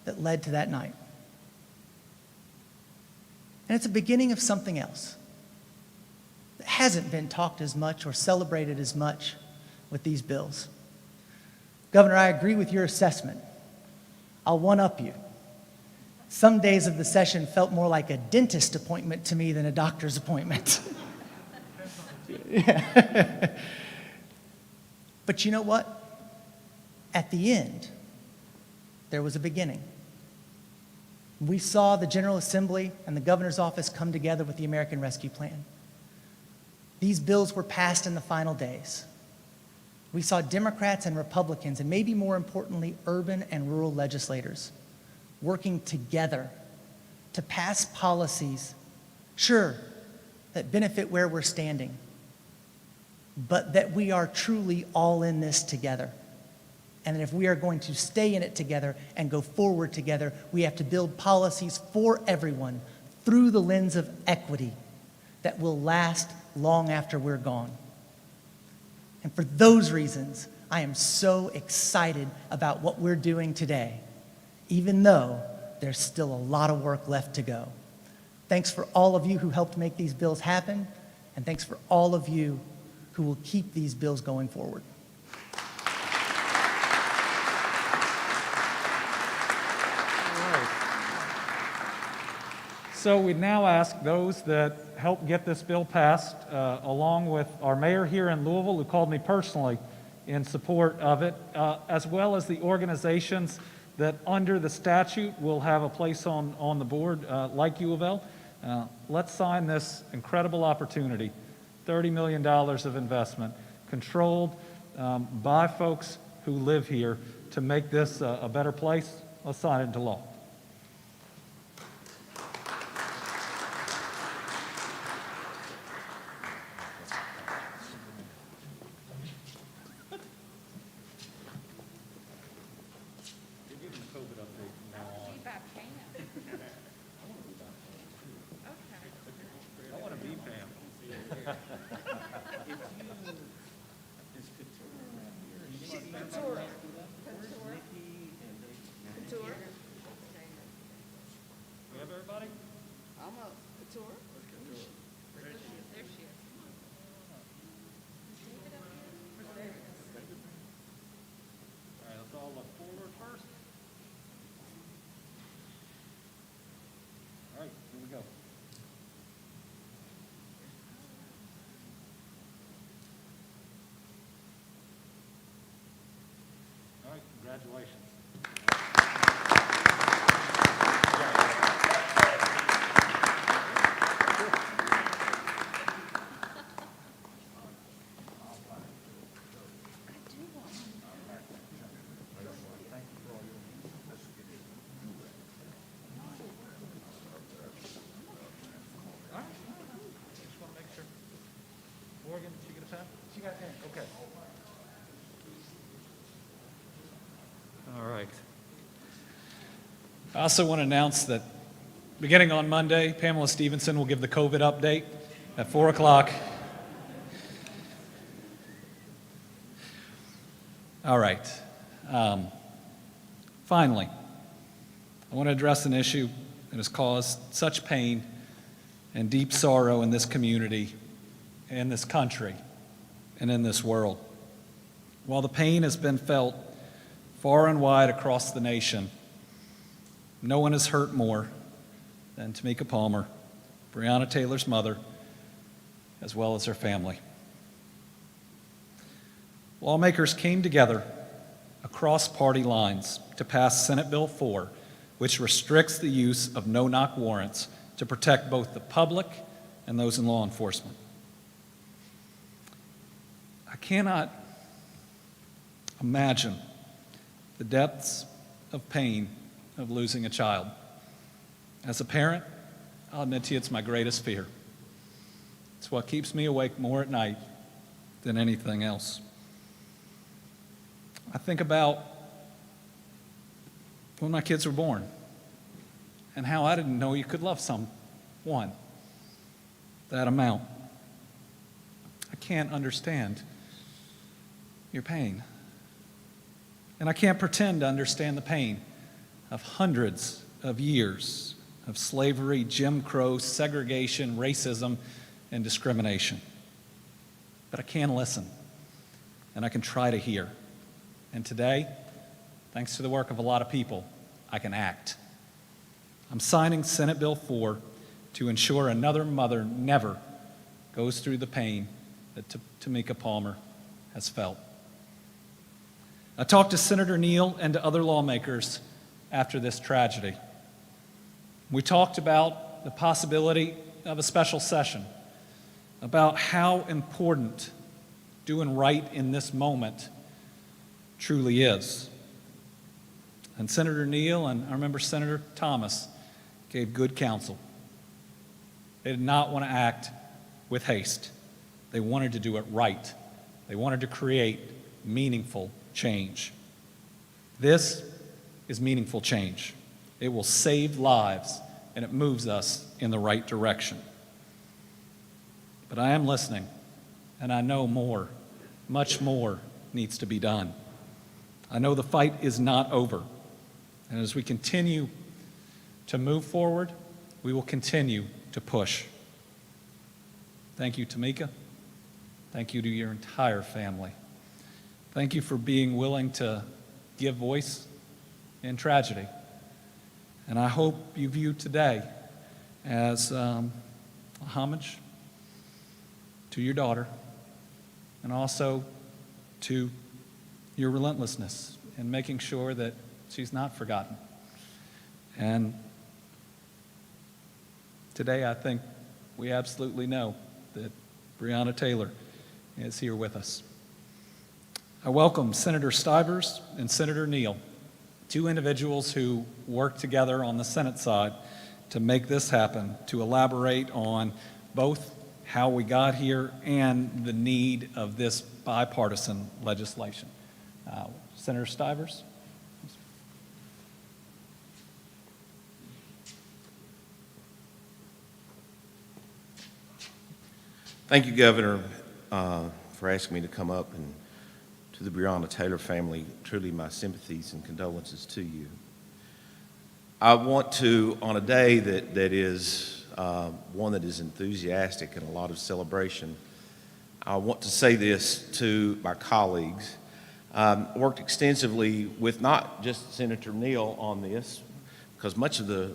that led to that night. And it's a beginning of something else that hasn't been talked as much or celebrated as much with these bills. Governor, I agree with your assessment. I'll one-up you. Some days of the session felt more like a dentist appointment to me than a doctor's appointment. Yeah. But you know what? At the end, there was a beginning. We saw the General Assembly and the governor's office come together with the American Rescue Plan. These bills were passed in the final days. We saw Democrats and Republicans, and maybe more importantly, urban and rural legislators working together to pass policies, sure, that benefit where we're standing, but that we are truly all in this together. And that if we are going to stay in it together and go forward together, we have to build policies for everyone through the lens of equity that will last long after we're gone. And for those reasons, I am so excited about what we're doing today, even though there's still a lot of work left to go. Thanks for all of you who helped make these bills happen, and thanks for all of you who will keep these bills going forward. So we now ask those that helped get this bill passed, along with our mayor here in Louisville, who called me personally in support of it, as well as the organizations that under the statute will have a place on the board, like U of L. Let's sign this incredible opportunity, $30 million of investment, controlled by folks who live here to make this a better place. Let's sign it into law. Congratulations. Just want to make sure. Morgan, did you get a pen? She got a pen. Okay. All right. I also want to announce that beginning on Monday, Pamela Stevenson will give the COVID update at 4 o'clock. All right. Finally, I want to address an issue that has caused such pain and deep sorrow in this community, in this country, and in this world. While the pain has been felt far and wide across the nation, no one is hurt more than Tamika Palmer, Breonna Taylor's mother, as well as her family. Lawmakers came together across party lines to pass Senate Bill 4, which restricts the use of no-knock warrants to protect both the public and those in law enforcement. I cannot imagine the depths of pain of losing a child. As a parent, I'll admit to you, it's my greatest fear. It's what keeps me awake more at night than anything else. I think about when my kids were born and how I didn't know you could love someone that amount. I can't understand your pain. And I can't pretend to understand the pain of hundreds of years of slavery, Jim Crow, segregation, racism, and discrimination. But I can listen, and I can try to hear. And today, thanks to the work of a lot of people, I can act. I'm signing Senate Bill 4 to ensure another mother never goes through the pain that Tamika Palmer has felt. I talked to Senator Neal and to other lawmakers after this tragedy. We talked about the possibility of a special session, about how important doing right in this moment truly is. And Senator Neal and I remember Senator Thomas gave good counsel. They did not want to act with haste. They wanted to do it right. They wanted to create meaningful change. This is meaningful change. It will save lives, and it moves us in the right direction. But I am listening, and I know more, much more needs to be done. I know the fight is not over. And as we continue to move forward, we will continue to push. Thank you, Tamika. Thank you to your entire family. Thank you for being willing to give voice in tragedy. And I hope you view today as a homage to your daughter and also to your relentlessness in making sure that she's not forgotten. And today I think we absolutely know that Breonna Taylor is here with us. I welcome Senator Stivers and Senator Neal, two individuals who worked together on the Senate side to make this happen, to elaborate on both how we got here and the need of this bipartisan legislation. Senator Stivers. Thank you, Governor, for asking me to come up, and to the Breonna Taylor family, truly my sympathies and condolences to you. I want to, on a day that is one that is enthusiastic and a lot of celebration, I want to say this to my colleagues. Worked extensively with not just Senator Neal on this, because much of the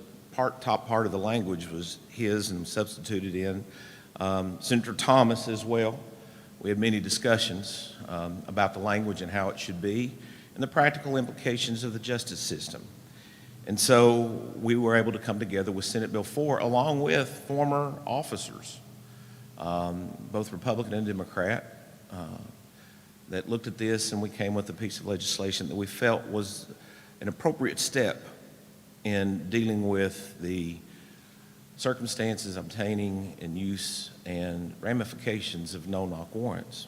top part of the language was his and substituted in. Senator Thomas as well. We had many discussions about the language and how it should be and the practical implications of the justice system. And so we were able to come together with Senate Bill 4 along with former officers, both Republican and Democrat, that looked at this, and we came with a piece of legislation that we felt was an appropriate step in dealing with the circumstances, obtaining, and use and ramifications of no-knock warrants.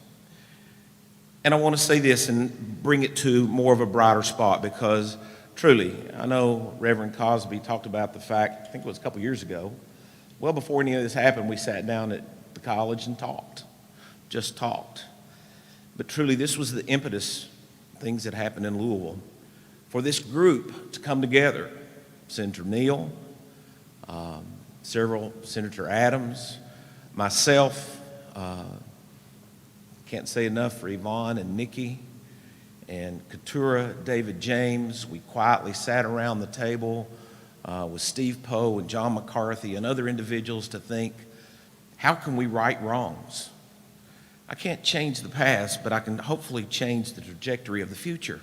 And I want to say this and bring it to more of a brighter spot, because truly, I know Reverend Cosby talked about the fact, I think it was a couple years ago, well before any of this happened, we sat down at the college and talked, just talked. But truly, this was the impetus, things that happened in Louisville, for this group to come together. Senator Neal, Senator Adams, myself, can't say enough for Yvonne and Nikki and Keturah, David James. We quietly sat around the table with Steve Poe and John McCarthy and other individuals to think, how can we right wrongs? I can't change the past, but I can hopefully change the trajectory of the future.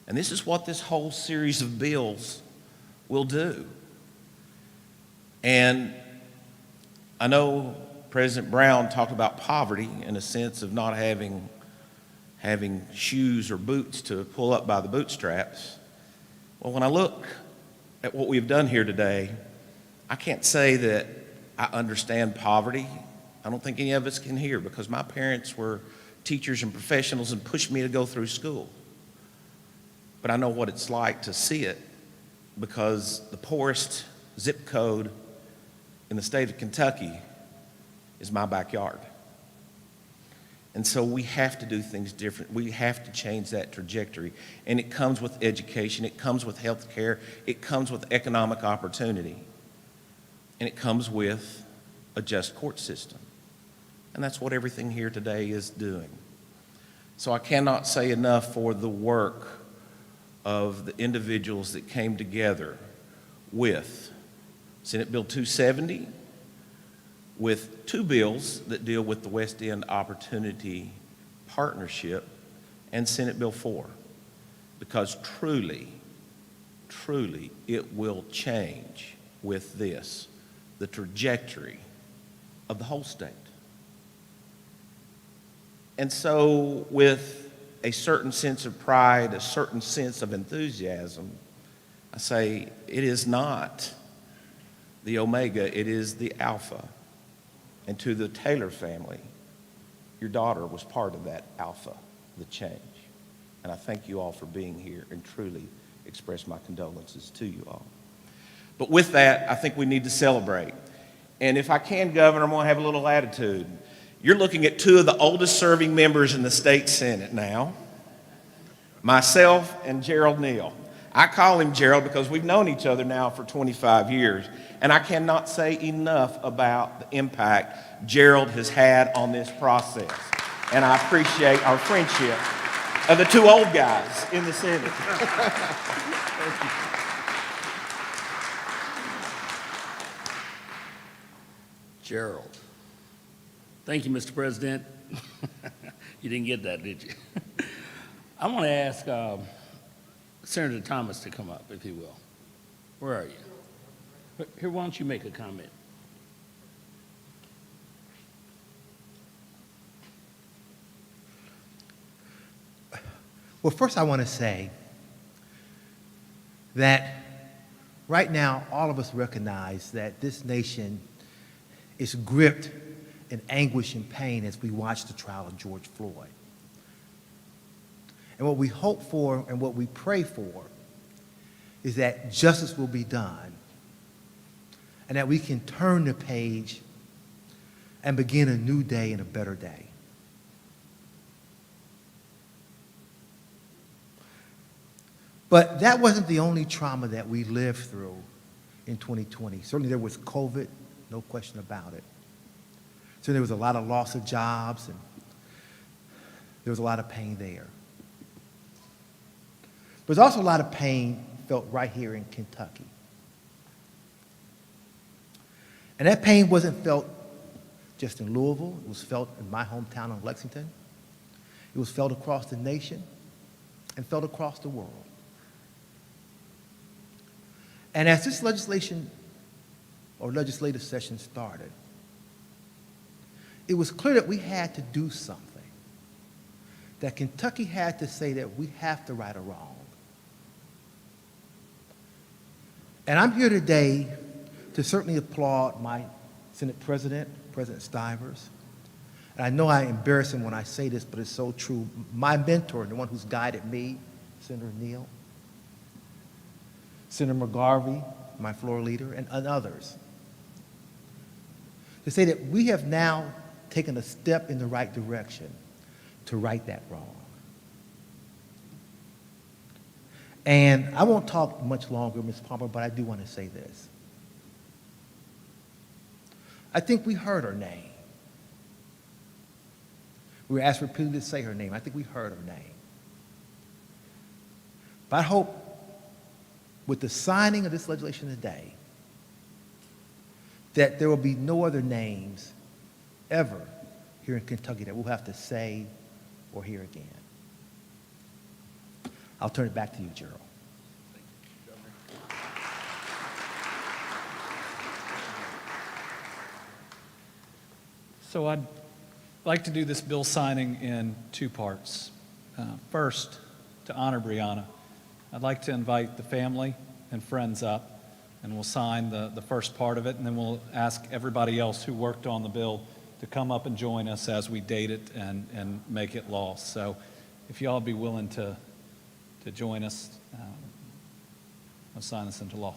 And this is what this whole series of bills will do. And I know President Brown talked about poverty in a sense of not having shoes or boots to pull up by the bootstraps. Well, when I look at what we've done here today, I can't say that I understand poverty. I don't think any of us can here, because my parents were teachers and professionals and pushed me to go through school. But I know what it's like to see it, because the poorest zip code in the state of Kentucky is my backyard. And so we have to do things different. We have to change that trajectory. And it comes with education, it comes with health care, it comes with economic opportunity, and it comes with a just court system. And that's what everything here today is doing. So I cannot say enough for the work of the individuals that came together with Senate Bill 270, with two bills that deal with the West End Opportunity Partnership, and Senate Bill 4, because truly, truly, it will change with this the trajectory of the whole state. And so with a certain sense of pride, a certain sense of enthusiasm, I say it is not the Omega, it is the Alpha. And to the Taylor family, your daughter was part of that Alpha, the change. And I thank you all for being here and truly express my condolences to you all. But with that, I think we need to celebrate. And if I can, Governor, I'm going to have a little attitude. You're looking at two of the oldest serving members in the state Senate now, myself and Gerald Neal. I call him Gerald because we've known each other now for 25 years, and I cannot say enough about the impact Gerald has had on this process. And I appreciate our friendship of the two old guys in the Senate. Gerald. Thank you, Mr. President. You didn't get that, did you? I want to ask Senator Thomas to come up, if he will. Where are you? Here, why don't you make a comment? Well, first I want to say that right now all of us recognize that this nation is gripped in anguish and pain as we watch the trial of George Floyd. And what we hope for and what we pray for is that justice will be done and that we can turn the page and begin a new day and a better day. But that wasn't the only trauma that we lived through in 2020. Certainly there was COVID, no question about it. So there was a lot of loss of jobs, and there was a lot of pain there. There's also a lot of pain felt right here in Kentucky. And that pain wasn't felt just in Louisville. It was felt in my hometown of Lexington. It was felt across the nation and felt across the world. And as this legislation or legislative session started, it was clear that we had to do something, that Kentucky had to say that we have to right a wrong. And I'm here today to certainly applaud my Senate President, President Stivers. And I know I embarrass him when I say this, but it's so true. My mentor, the one who's guided me, Senator Neal, Senator McGarvey, my floor leader, and others, to say that we have now taken a step in the right direction to right that wrong. And I won't talk much longer, Ms. Palmer, but I do want to say this. I think we heard her name. We were asked repeatedly to say her name. I think we heard her name. But I hope with the signing of this legislation today that there will be no other names ever here in Kentucky that we'll have to say or hear again. I'll turn it back to you, Gerald. So I'd like to do this bill signing in two parts. First, to honor Brianna, I'd like to invite the family and friends up, and we'll sign the first part of it, and then we'll ask everybody else who worked on the bill to come up and join us as we date it and make it law. So if y'all be willing to join us, we'll sign this into law.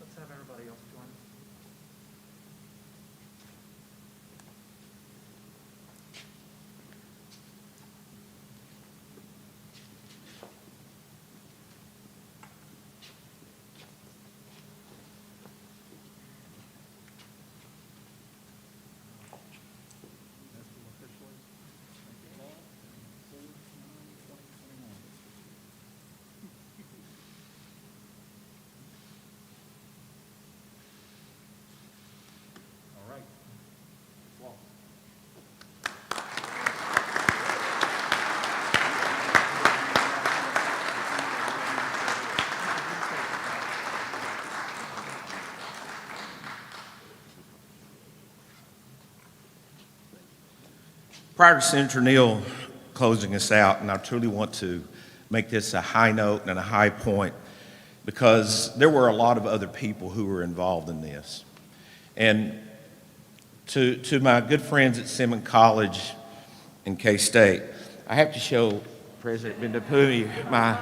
Let's have everybody else join us. Prior to Senator Neal closing us out, and I truly want to make this a high note and a high point, because there were a lot of other people who were involved in this. And to my good friends at Simmons College and K-State, I have to show President Bendapumi my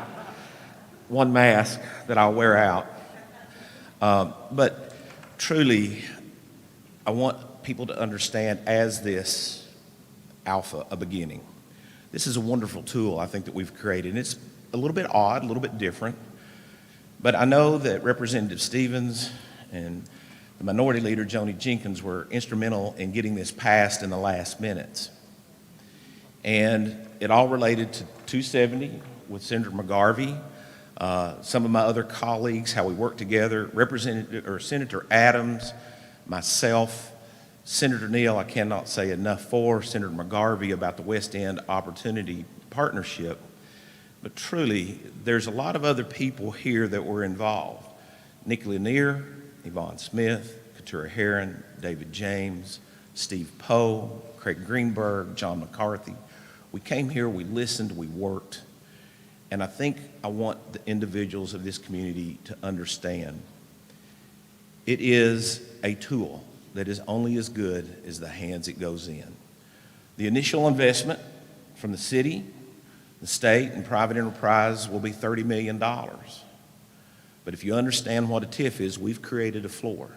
one mask that I'll wear out. But truly, I want people to understand as this alpha, a beginning. This is a wonderful tool I think that we've created. And it's a little bit odd, a little bit different. But I know that Representative Stevens and the Minority Leader, Joni Jenkins, were instrumental in getting this passed in the last minutes. And it all related to 270 with Senator McGarvey, some of my other colleagues, how we worked together, Senator Adams, myself, Senator Neal, I cannot say enough for, Senator McGarvey about the West End Opportunity Partnership. But truly, there's a lot of other people here that were involved. Nick Lanier, Yvonne Smith, Katura Heron, David James, Steve Poe, Craig Greenberg, John McCarthy. We came here, we listened, we worked. And I think I want the individuals of this community to understand it is a tool that is only as good as the hands it goes in. The initial investment from the city, the state, and private enterprise will be $30 million. But if you understand what a TIF is, we've created a floor.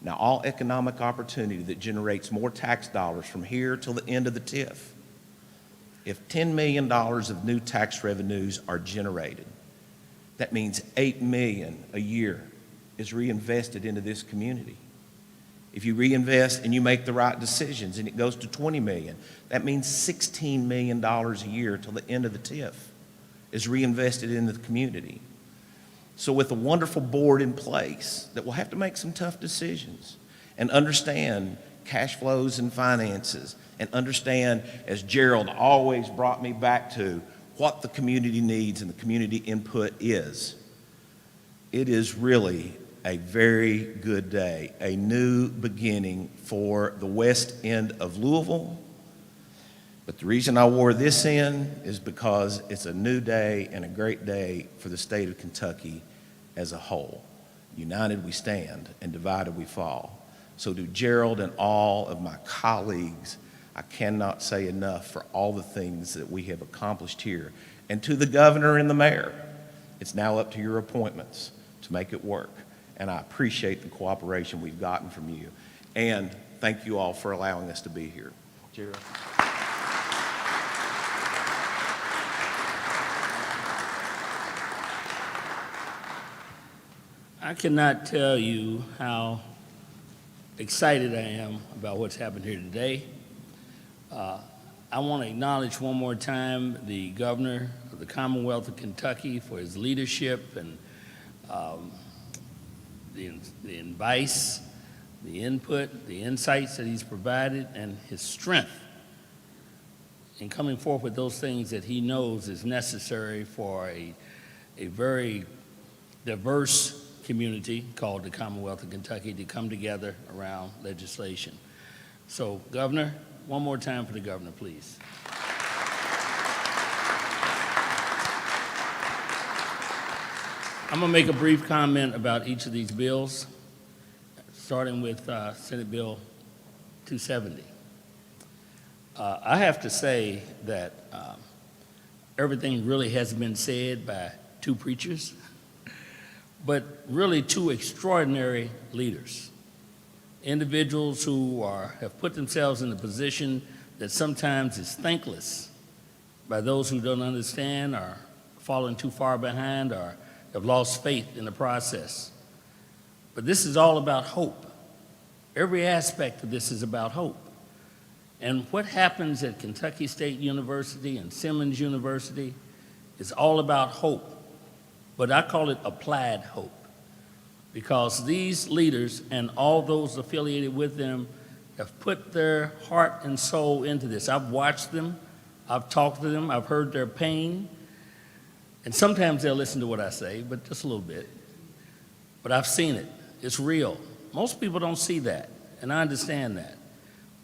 Now, all economic opportunity that generates more tax dollars from here till the end of the TIF, if $10 million of new tax revenues are generated, that means $8 million a year is reinvested into this community. If you reinvest and you make the right decisions and it goes to $20 million, that means $16 million a year till the end of the TIF is reinvested in the community. So with a wonderful board in place that will have to make some tough decisions and understand cash flows and finances and understand, as Gerald always brought me back to, what the community needs and the community input is, it is really a very good day, a new beginning for the West End of Louisville. But the reason I wore this in is because it's a new day and a great day for the state of Kentucky as a whole. United we stand and divided we fall. So to Gerald and all of my colleagues, I cannot say enough for all the things that we have accomplished here. And to the governor and the mayor, it's now up to your appointments to make it work. And I appreciate the cooperation we've gotten from you. And thank you all for allowing us to be here. Gerald. I cannot tell you how excited I am about what's happened here today. I want to acknowledge one more time the governor of the Commonwealth of Kentucky for his leadership and the advice, the input, the insights that he's provided, and his strength in coming forth with those things that he knows is necessary for a very diverse community called the Commonwealth of Kentucky to come together around legislation. So, Governor, one more time for the governor, please. I'm going to make a brief comment about each of these bills, starting with Senate Bill 270. I have to say that everything really has been said by two preachers, but really two extraordinary leaders, individuals who have put themselves in a position that sometimes is thankless by those who don't understand or fallen too far behind or have lost faith in the process. But this is all about hope. Every aspect of this is about hope. And what happens at Kentucky State University and Simmons University is all about hope. But I call it applied hope, because these leaders and all those affiliated with them have put their heart and soul into this. I've watched them, I've talked to them, I've heard their pain, and sometimes they'll listen to what I say, but just a little bit. But I've seen it. It's real. Most people don't see that, and I understand that.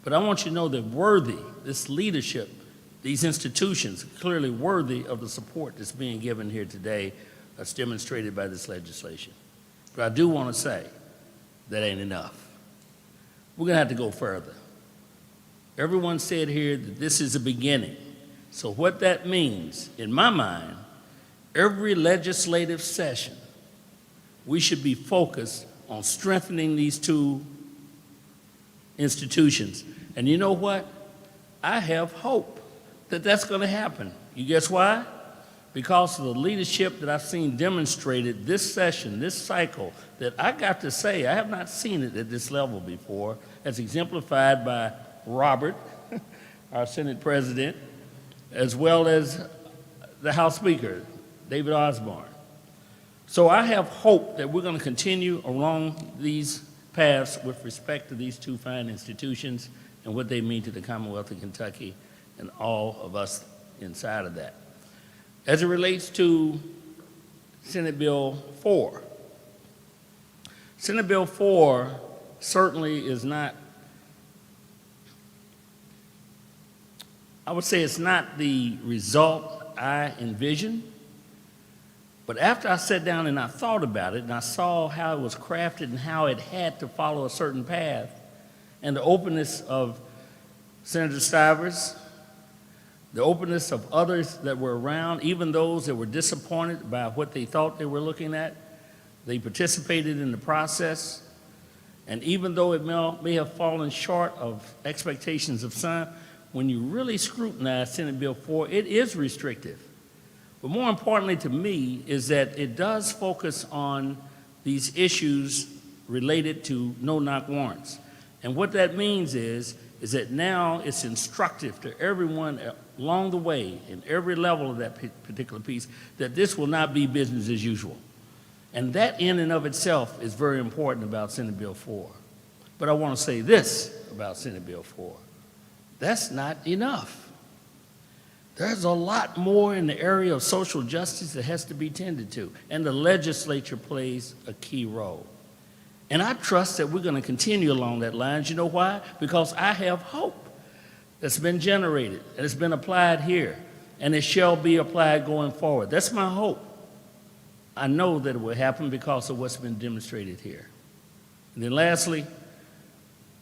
But I want you to know that worthy, this leadership, these institutions, clearly worthy of the support that's being given here today, that's demonstrated by this legislation. But I do want to say that ain't enough. We're going to have to go further. Everyone said here that this is a beginning. So what that means, in my mind, every legislative session, we should be focused on strengthening these two institutions. And you know what? I have hope that that's going to happen. You guess why? Because of the leadership that I've seen demonstrated this session, this cycle, that I got to say, I have not seen it at this level before, as exemplified by Robert, our Senate President, as well as the House Speaker, David Osborne. So I have hope that we're going to continue along these paths with respect to these two fine institutions and what they mean to the Commonwealth of Kentucky and all of us inside of that. As it relates to Senate Bill 4, Senate Bill 4 certainly is not, I would say it's not the result I envisioned, but after I sat down and I thought about it and I saw how it was crafted and how it had to follow a certain path, and the openness of Senator Stivers, the openness of others that were around, even those that were disappointed by what they thought they were looking at, they participated in the process. And even though it may have fallen short of expectations of some, when you really scrutinize Senate Bill 4, it is restrictive. But more importantly to me is that it does focus on these issues related to no-knock warrants. And what that means is that now it's instructive to everyone along the way, in every level of that particular piece, that this will not be business as usual. And that in and of itself is very important about Senate Bill 4. But I want to say this about Senate Bill 4. That's not enough. There's a lot more in the area of social justice that has to be tended to, and the legislature plays a key role. And I trust that we're going to continue along that line. You know why? Because I have hope that's been generated, and it's been applied here, and it shall be applied going forward. That's my hope. I know that it will happen because of what's been demonstrated here. And then lastly,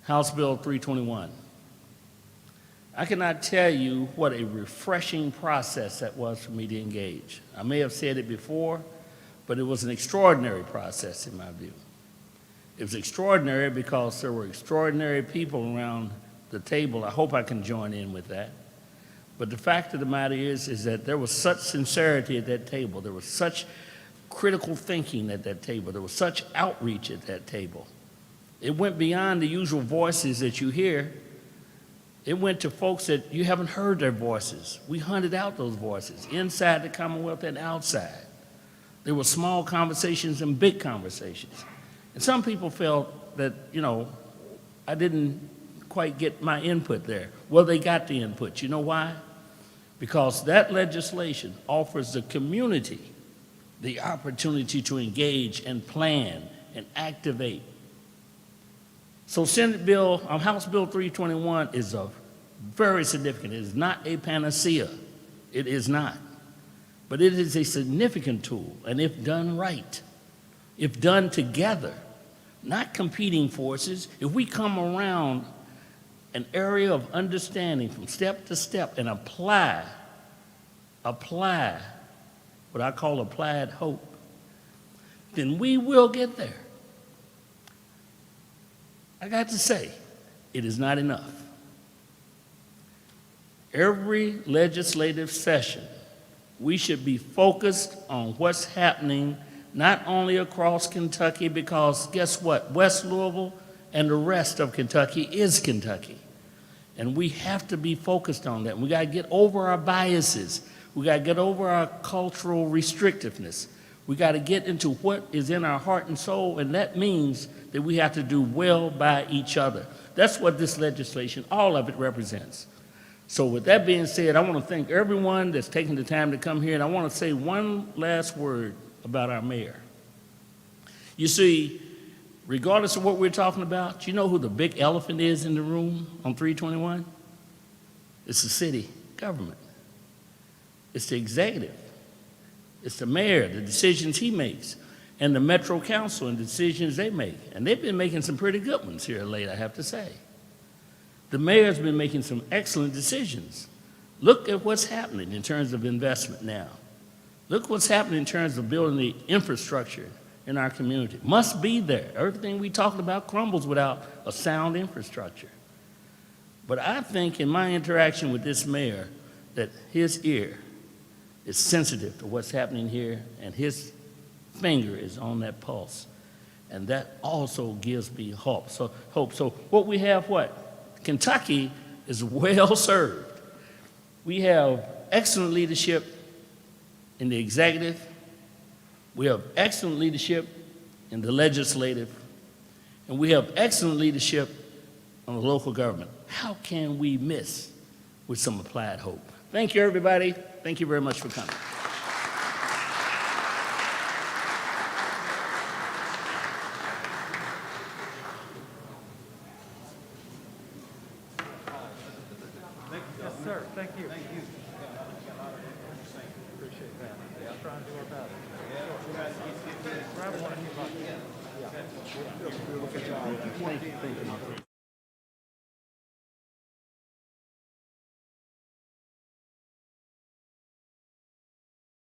House Bill 321. I cannot tell you what a refreshing process that was for me to engage. I may have said it before, but it was an extraordinary process in my view. It was extraordinary because there were extraordinary people around the table. I hope I can join in with that. But the fact of the matter is that there was such sincerity at that table. There was such critical thinking at that table. There was such outreach at that table. It went beyond the usual voices that you hear. It went to folks that you haven't heard their voices. We hunted out those voices inside the Commonwealth and outside. There were small conversations and big conversations. And some people felt that, I didn't quite get my input there. Well, they got the input. You know why? Because that legislation offers the community the opportunity to engage and plan and activate. So House Bill 321 is very significant. It is not a panacea. It is not. But it is a significant tool, and if done right, if done together, not competing forces, if we come around an area of understanding from step to step and apply what I call applied hope, then we will get there. I got to say, it is not enough. Every legislative session, we should be focused on what's happening not only across Kentucky, because guess what? West Louisville and the rest of Kentucky is Kentucky. And we have to be focused on that. We got to get over our biases. We got to get over our cultural restrictiveness. We got to get into what is in our heart and soul, and that means that we have to do well by each other. That's what this legislation, all of it represents. So with that being said, I want to thank everyone that's taken the time to come here, and I want to say one last word about our mayor. You see, regardless of what we're talking about, you know who the big elephant is in the room on 321? It's the city government. It's the executive. It's the mayor, the decisions he makes, and the Metro Council and the decisions they make. And they've been making some pretty good ones here late, I have to say. The mayor's been making some excellent decisions. Look at what's happening in terms of investment now. Look what's happening in terms of building the infrastructure in our community. Must be there. Everything we talked about crumbles without a sound infrastructure. But I think in my interaction with this mayor that his ear is sensitive to what's happening here, and his finger is on that pulse. And that also gives me hope. So what we have, what? Kentucky is well served. We have excellent leadership in the executive. We have excellent leadership in the legislative. And we have excellent leadership on the local government. How can we miss with some applied hope? Thank you, everybody. Thank you very much for coming. Yes, sir. Thank you. Thank you. Appreciate that. Yeah, I'll try and do our best. Grab one if you'd like. Yeah.